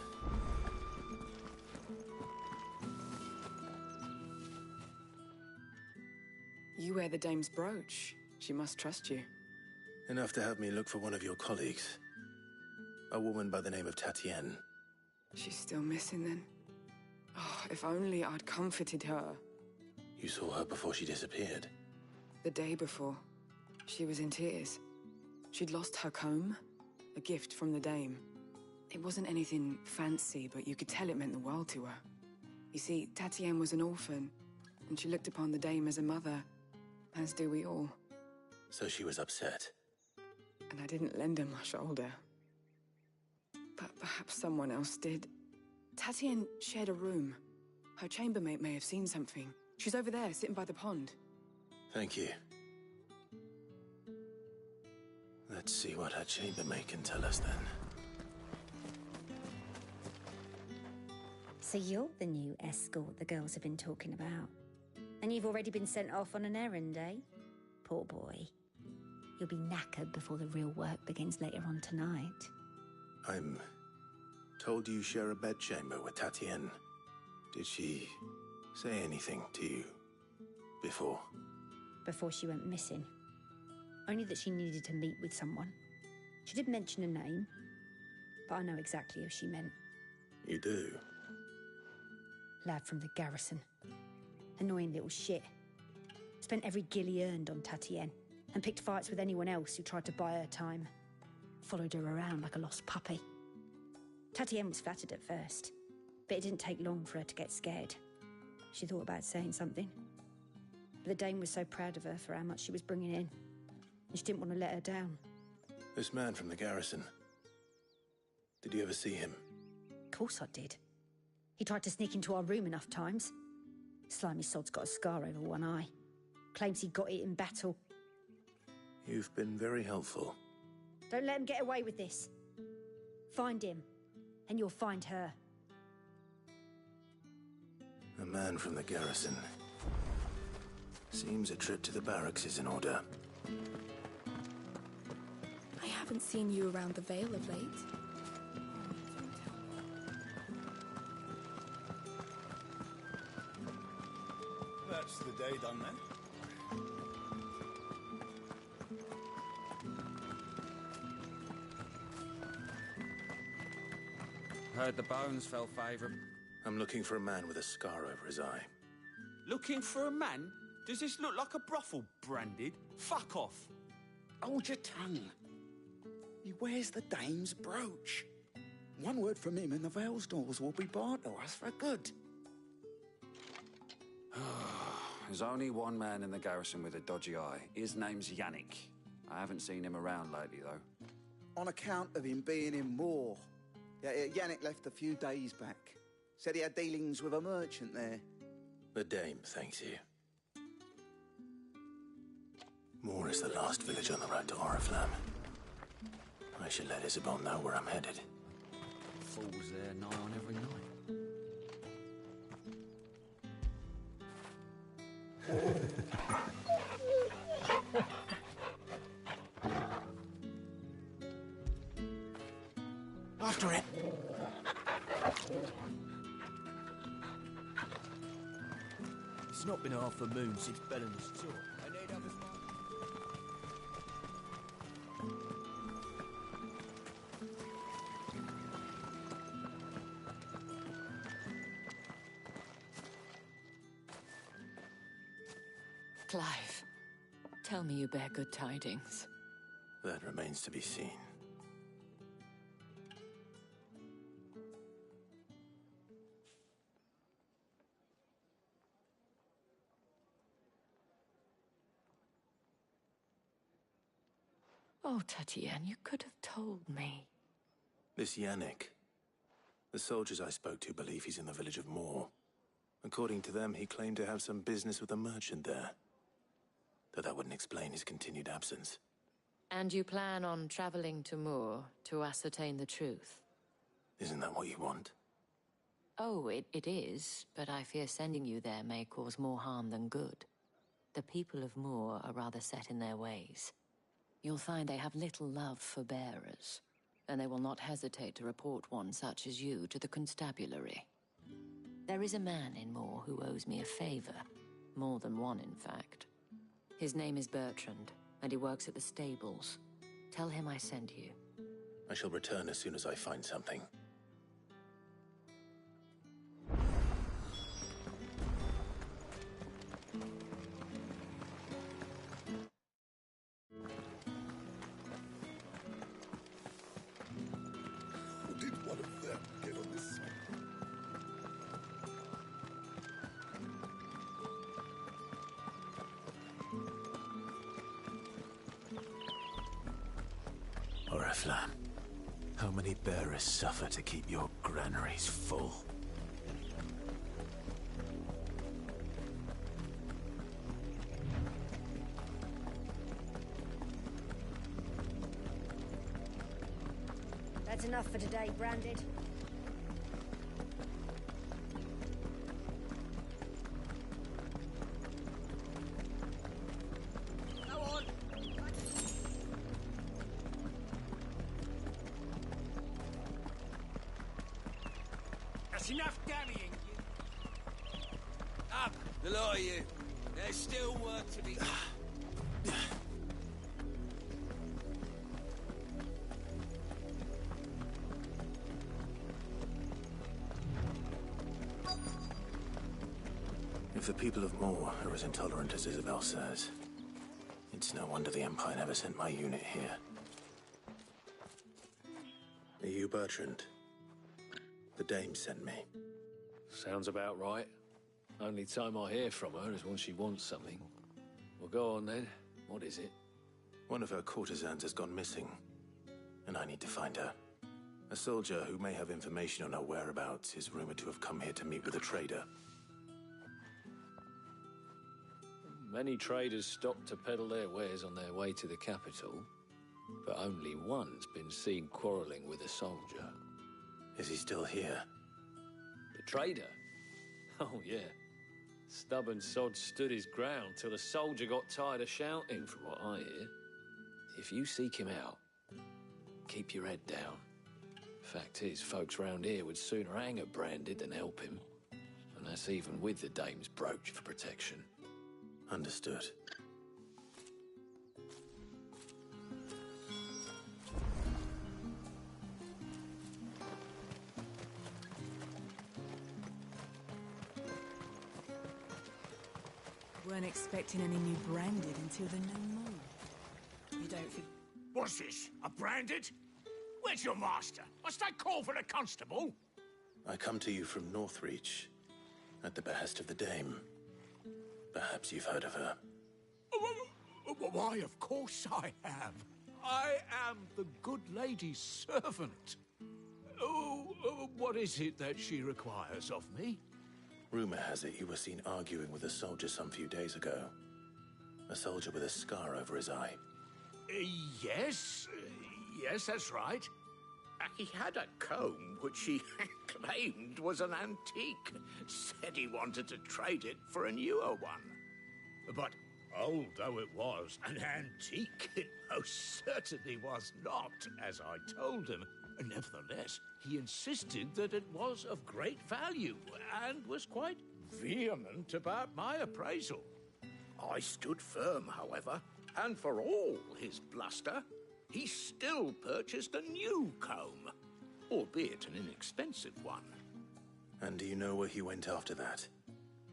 You wear the dame's brooch. She must trust you. Enough to have me look for one of your colleagues. A woman by the name of Tatienne. She's still missing then. Oh, if only I'd comforted her. You saw her before she disappeared. The day before, she was in tears. She'd lost her comb, a gift from the dame. It wasn't anything fancy, but you could tell it meant the world to her. You see, Tatienne was an orphan, and she looked upon the dame as a mother, as do we all. So she was upset. And I didn't lend her my shoulder. But perhaps someone else did. Tatienne shared a room. Her chambermaid may have seen something. She's over there, sitting by the pond. Thank you. Let's see what her chambermaid can tell us then. So you're the new escort the girls have been talking about. And you've already been sent off on an errand, eh? Poor boy. You'll be knackered before the real work begins later on tonight. I'm told you share a bedchamber with Tatienne. Did she say anything to you before? Before she went missing. Only that she needed to meet with someone. She did mention a name, but I know exactly who she meant. You do? Lad from the garrison. Annoying little shit. Spent every guil he earned on Tatienne, and picked fights with anyone else who tried to buy her time. Followed her around like a lost puppy. Tatienne was flattered at first, but it didn't take long for her to get scared. She thought about saying something. But the dame was so proud of her for how much she was bringing in, and she didn't want to let her down. This man from the garrison. Did you ever see him? Of course I did. He tried to sneak into our room enough times. Slimy sod's got a scar over one eye. Claims he got it in battle. You've been very helpful. Don't let him get away with this. Find him, and you'll find her. A man from the garrison. Seems a trip to the barracks is in order. I haven't seen you around the Vale of late. That's the day done then. Heard the bones fell favourite. I'm looking for a man with a scar over his eye. Looking for a man? Does this look like a brothel, Branded? Fuck off. Hold your tongue. He wears the dame's brooch. One word from him and the Vale's doors will be barred to us for good. There's only one man in the garrison with a dodgy eye. His name's Yannick. I haven't seen him around lately, though. On account of him being in war. Yeah, Yannick left a few days back. Said he had dealings with a merchant there. The dame thanks you. Moor is the last village on the road to Oriflamme. I should let Isabel know where I'm headed. Falls there nigh on every night. After it. It's not been half a moon since Bellen's tour. I need others. Clive, tell me you bear good tidings. That remains to be seen. Oh, Tatienne, you could have told me. This Yannick. The soldiers I spoke to believe he's in the village of Moor. According to them, he claimed to have some business with a merchant there. Though that wouldn't explain his continued absence. And you plan on traveling to Moor to ascertain the truth? Isn't that what you want? Oh, it is, but I fear sending you there may cause more harm than good. The people of Moor are rather set in their ways. You'll find they have little love for bearers, and they will not hesitate to report one such as you to the constabulary. There is a man in Moor who owes me a favor. More than one, in fact. His name is Bertrand, and he works at the stables. Tell him I sent you. I shall return as soon as I find something. Did one of them get on this side? Oriflamme, how many bearers suffer to keep your granaries full? That's enough for today, Branded. Go on. That's enough dallying. Up, the lot of you. There's still work to be done. If the people of Moor are as intolerant as Isabel says, it's no wonder the Empire never sent my unit here. Are you Bertrand? The dame sent me. Sounds about right. Only time I hear from her is when she wants something. Well, go on then. What is it? One of her courtesans has gone missing, and I need to find her. A soldier who may have information on her whereabouts is rumored to have come here to meet with a trader. Many traders stopped to peddle their wares on their way to the capital, but only one's been seen quarrelling with a soldier. Is he still here? The trader? Oh, yeah. Stubborn sod stood his ground till the soldier got tired of shouting, from what I hear. If you seek him out, keep your head down. Fact is, folks round here would sooner hang a branded than help him. And that's even with the dame's brooch for protection. Understood. Weren't expecting any new branded until the new moon. You don't think... What's this? A branded? Where's your master? Must I call for the constable? I come to you from Northreach, at the behest of the dame. Perhaps you've heard of her. Why, of course I have. I am the good lady's servant. What is it that she requires of me? Rumor has it you were seen arguing with a soldier some few days ago. A soldier with a scar over his eye. Yes, that's right. He had a comb which he claimed was an antique. Said he wanted to trade it for a newer one. But old though it was, an antique it most certainly was not, as I told him. Nevertheless, he insisted that it was of great value and was quite vehement about my appraisal. I stood firm, however, and for all his bluster, he still purchased a new comb, albeit an inexpensive one. And do you know where he went after that?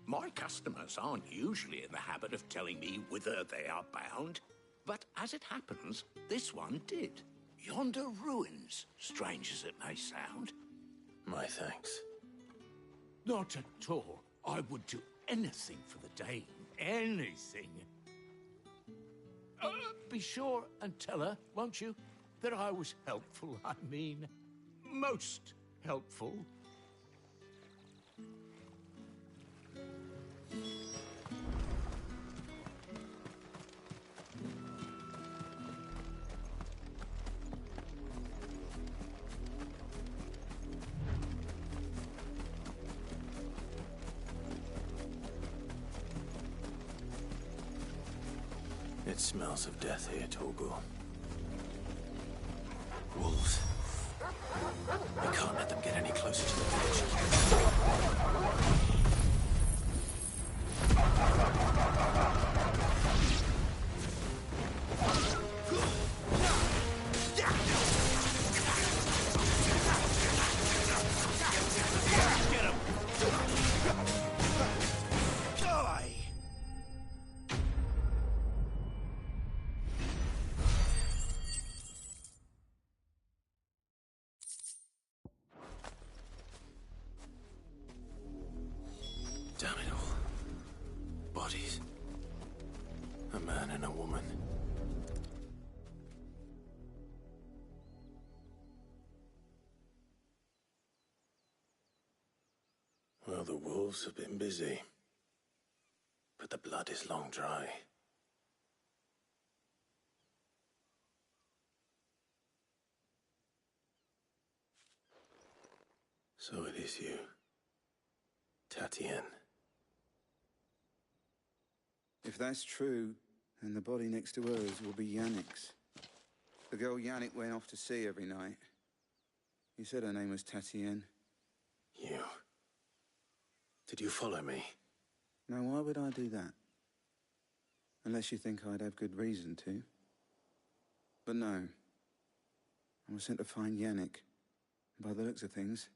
My customers aren't usually in the habit of telling me whither they are bound, but as it happens, this one did. Yonder ruins, strange as it may sound. My thanks. Not at all. I would do anything for the dame. Anything. Be sure and tell her, won't you, that I was helpful. I mean, most helpful. It smells of death here, Torgul. Wolves. We can't let them get any closer to the village. Damn it all. Bodies. A man and a woman. Well, the wolves have been busy. But the blood is long dry. So it is you, Tatien. If that's true, then the body next to hers will be Yannick's. The girl Yannick went off to sea every night. You said her name was Tatien. You? Did you follow me? Now, why would I do that? Unless you think I'd have good reason to. But no. I was sent to find Yannick. By the looks of things,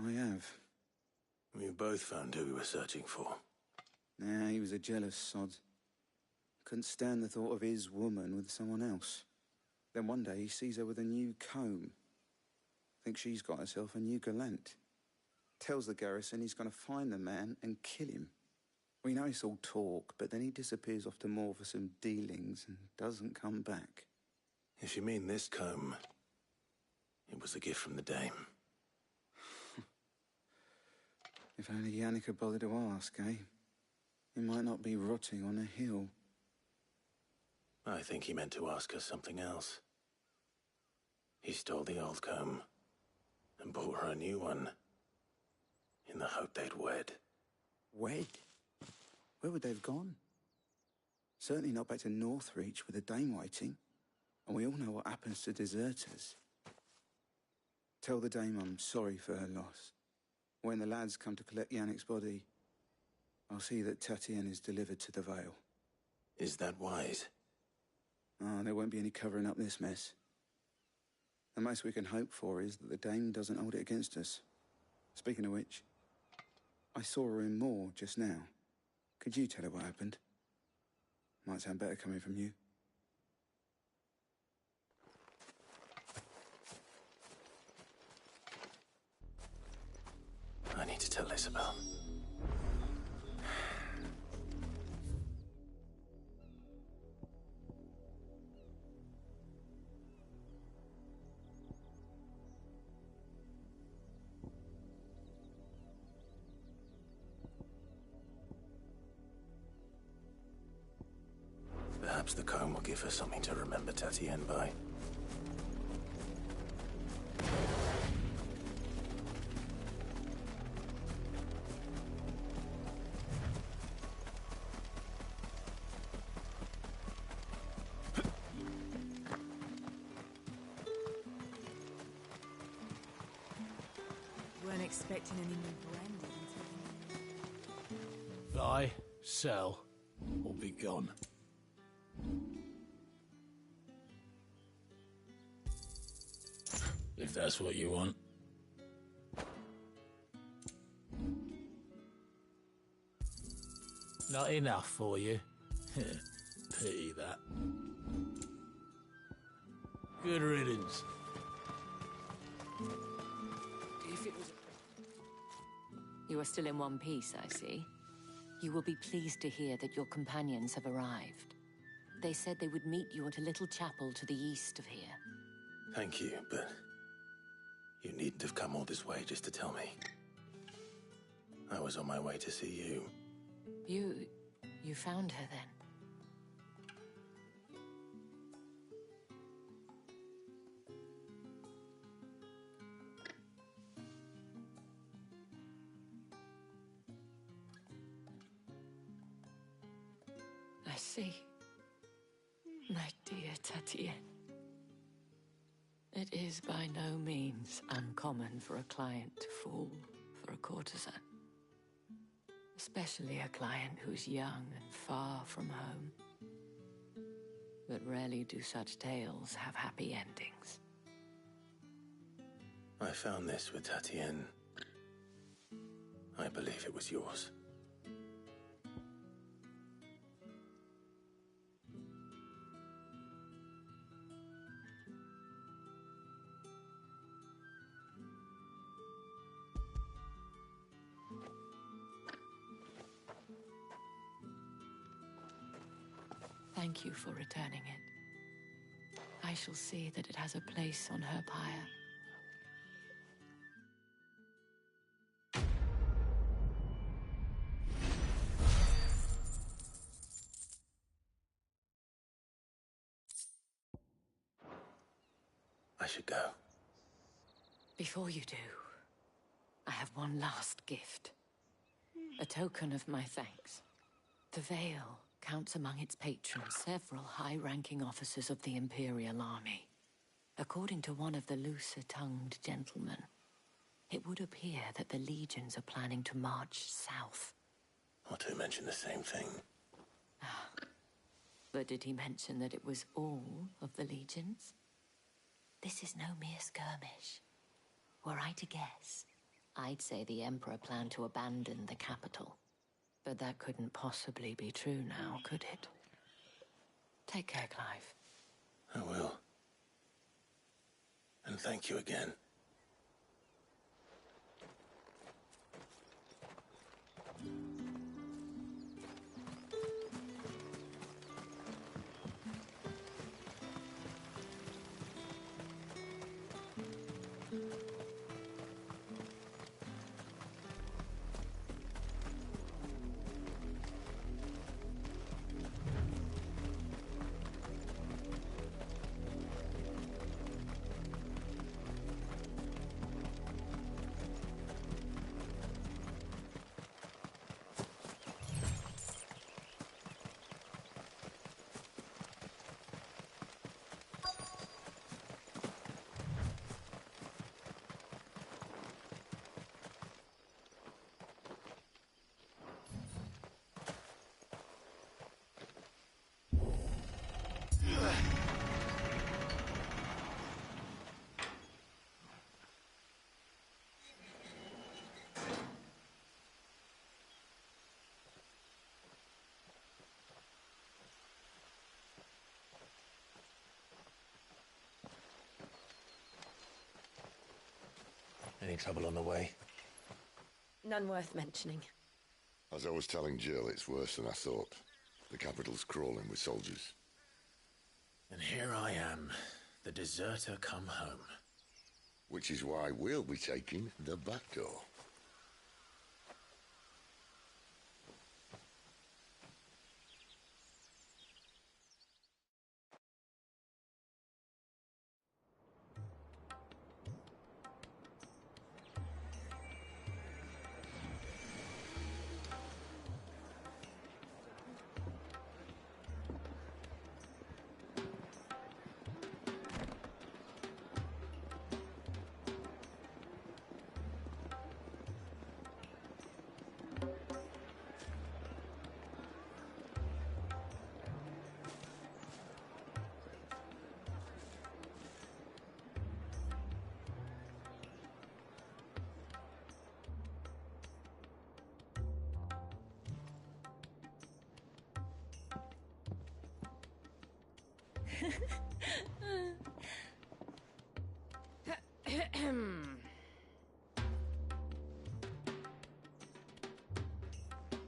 I have. We both found who we were searching for. Nah, he was a jealous sod. Couldn't stand the thought of his woman with someone else. Then one day he sees her with a new comb. Thinks she's got herself a new gallant. Tells the garrison he's going to find the man and kill him. We know it's all talk, but then he disappears off to Moor for some dealings and doesn't come back. If you mean this comb, it was a gift from the dame. If only Yannick had bothered to ask, eh? He might not be rotting on a hill. I think he meant to ask us something else. He stole the old comb and bought her a new one in the hope they'd wed. Wed? Where would they have gone? Certainly not back to Northreach with a dame waiting. And we all know what happens to deserters. Tell the dame I'm sorry for her loss. When the lads come to collect Yannick's body, I'll see that Tatienne is delivered to the Vale. Is that wise? Oh, there won't be any covering up this mess. The most we can hope for is that the dame doesn't hold it against us. Speaking of which, I saw her in Moor just now. Could you tell her what happened? Might sound better coming from you. I need to tell Isabel. Perhaps the comb will give her something to remember Tatienne by. Weren't expecting any new branding until... Buy, sell, or be gone. If that's what you want. Not enough for you? Pity that. Good riddance. If it was... You are still in one piece, I see. You will be pleased to hear that your companions have arrived. They said they would meet you at a little chapel to the east of here. Thank you, but you needn't have come all this way just to tell me. I was on my way to see you. You found her then? I see. My dear Tatienne. It is by no means uncommon for a client to fall for a courtesan. Especially a client who's young and far from home. But rarely do such tales have happy endings. I found this with Tatienne. I believe it was yours. Thank you for returning it. I shall see that it has a place on her pyre. I should go. Before you do, I have one last gift. A token of my thanks. The Vale counts among its patrons several high-ranking officers of the Imperial Army. According to one of the looser-tongued gentlemen, it would appear that the legions are planning to march south. Or to mention the same thing. But did he mention that it was all of the legions? This is no mere skirmish. Were I to guess, I'd say the Emperor planned to abandon the capital. But that couldn't possibly be true now, could it? Take care, Clive. I will. And thank you again. trouble on the way? None worth mentioning. As I was telling Jill, it's worse than I thought. The capital's crawling with soldiers. And here I am, the deserter come home. Which is why we'll be taking the back door.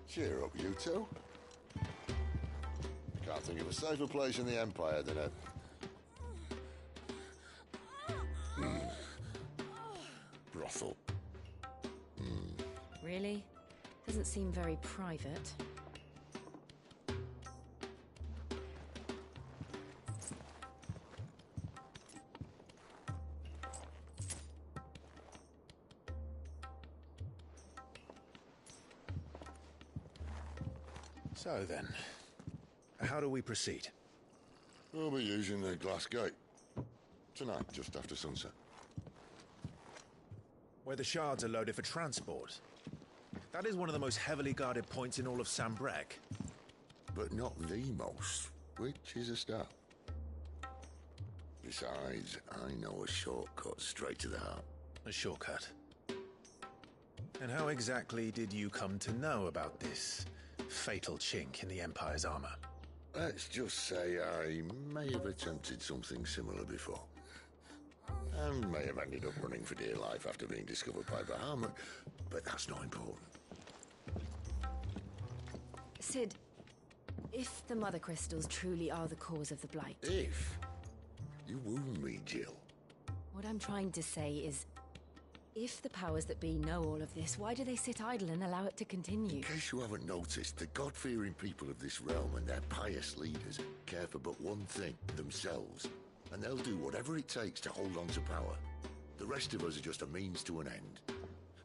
Cheer up, you two. Can't think of a safer place in the Empire than a... brothel. Really? Doesn't seem very private. So then, how do we proceed? We'll be using the glass gate. Tonight, just after sunset. Where the shards are loaded for transport. That is one of the most heavily guarded points in all of Sambrek. But not the most, which is a start. Besides, I know a shortcut straight to the heart. A shortcut? And how exactly did you come to know about this fatal chink in the Empire's armor? Let's just say I may have attempted something similar before. And may have ended up running for dear life after being discovered by Bahamut, but that's not important. Sid, if the Mothercrystals truly are the cause of the Blight... If? You wound me, Jill. What I'm trying to say is, if the powers that be know all of this, why do they sit idle and allow it to continue? In case you haven't noticed, the God-fearing people of this realm and their pious leaders care for but one thing, themselves. And they'll do whatever it takes to hold on to power. The rest of us are just a means to an end.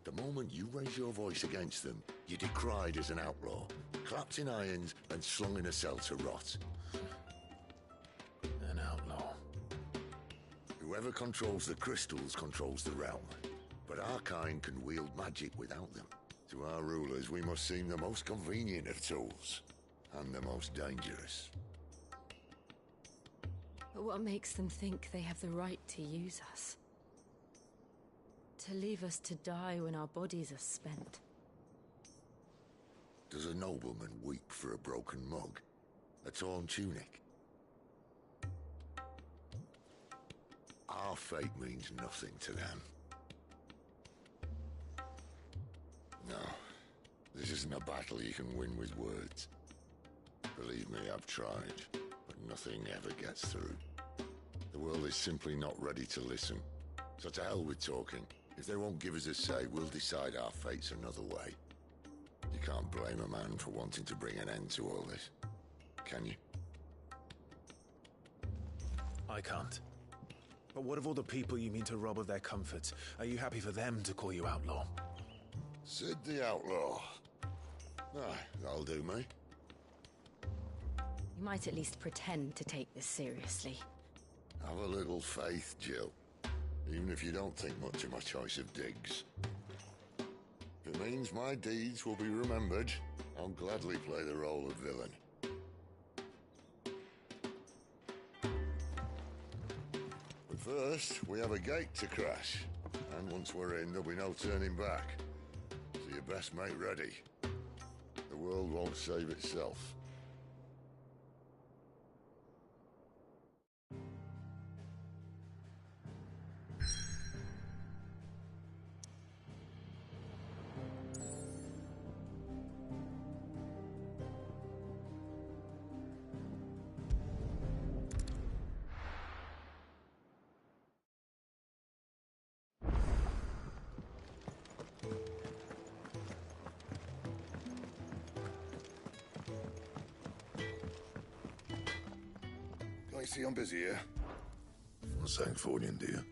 The moment you raise your voice against them, you're decried as an outlaw, clapped in irons and slung in a cell to rot. An outlaw. Whoever controls the crystals controls the realm. But our kind can wield magic without them. To our rulers, we must seem the most convenient of tools, and the most dangerous. But what makes them think they have the right to use us? To leave us to die when our bodies are spent? Does a nobleman weep for a broken mug? A torn tunic? Our fate means nothing to them. No, this isn't a battle you can win with words. Believe me, I've tried, but nothing ever gets through. The world is simply not ready to listen. So to hell with talking. If they won't give us a say, we'll decide our fates another way. You can't blame a man for wanting to bring an end to all this, can you? I can't. But what of all the people you mean to rob of their comforts? Are you happy for them to call you outlaw? Sid the Outlaw. Aye, that'll do me. You might at least pretend to take this seriously. Have a little faith, Jill. Even if you don't think much of my choice of digs. If it means my deeds will be remembered, I'll gladly play the role of villain. But first, we have a gate to crash. And once we're in, there'll be no turning back. So you best make ready. The world won't save itself. see I'm busy here. What's saying for you, dear?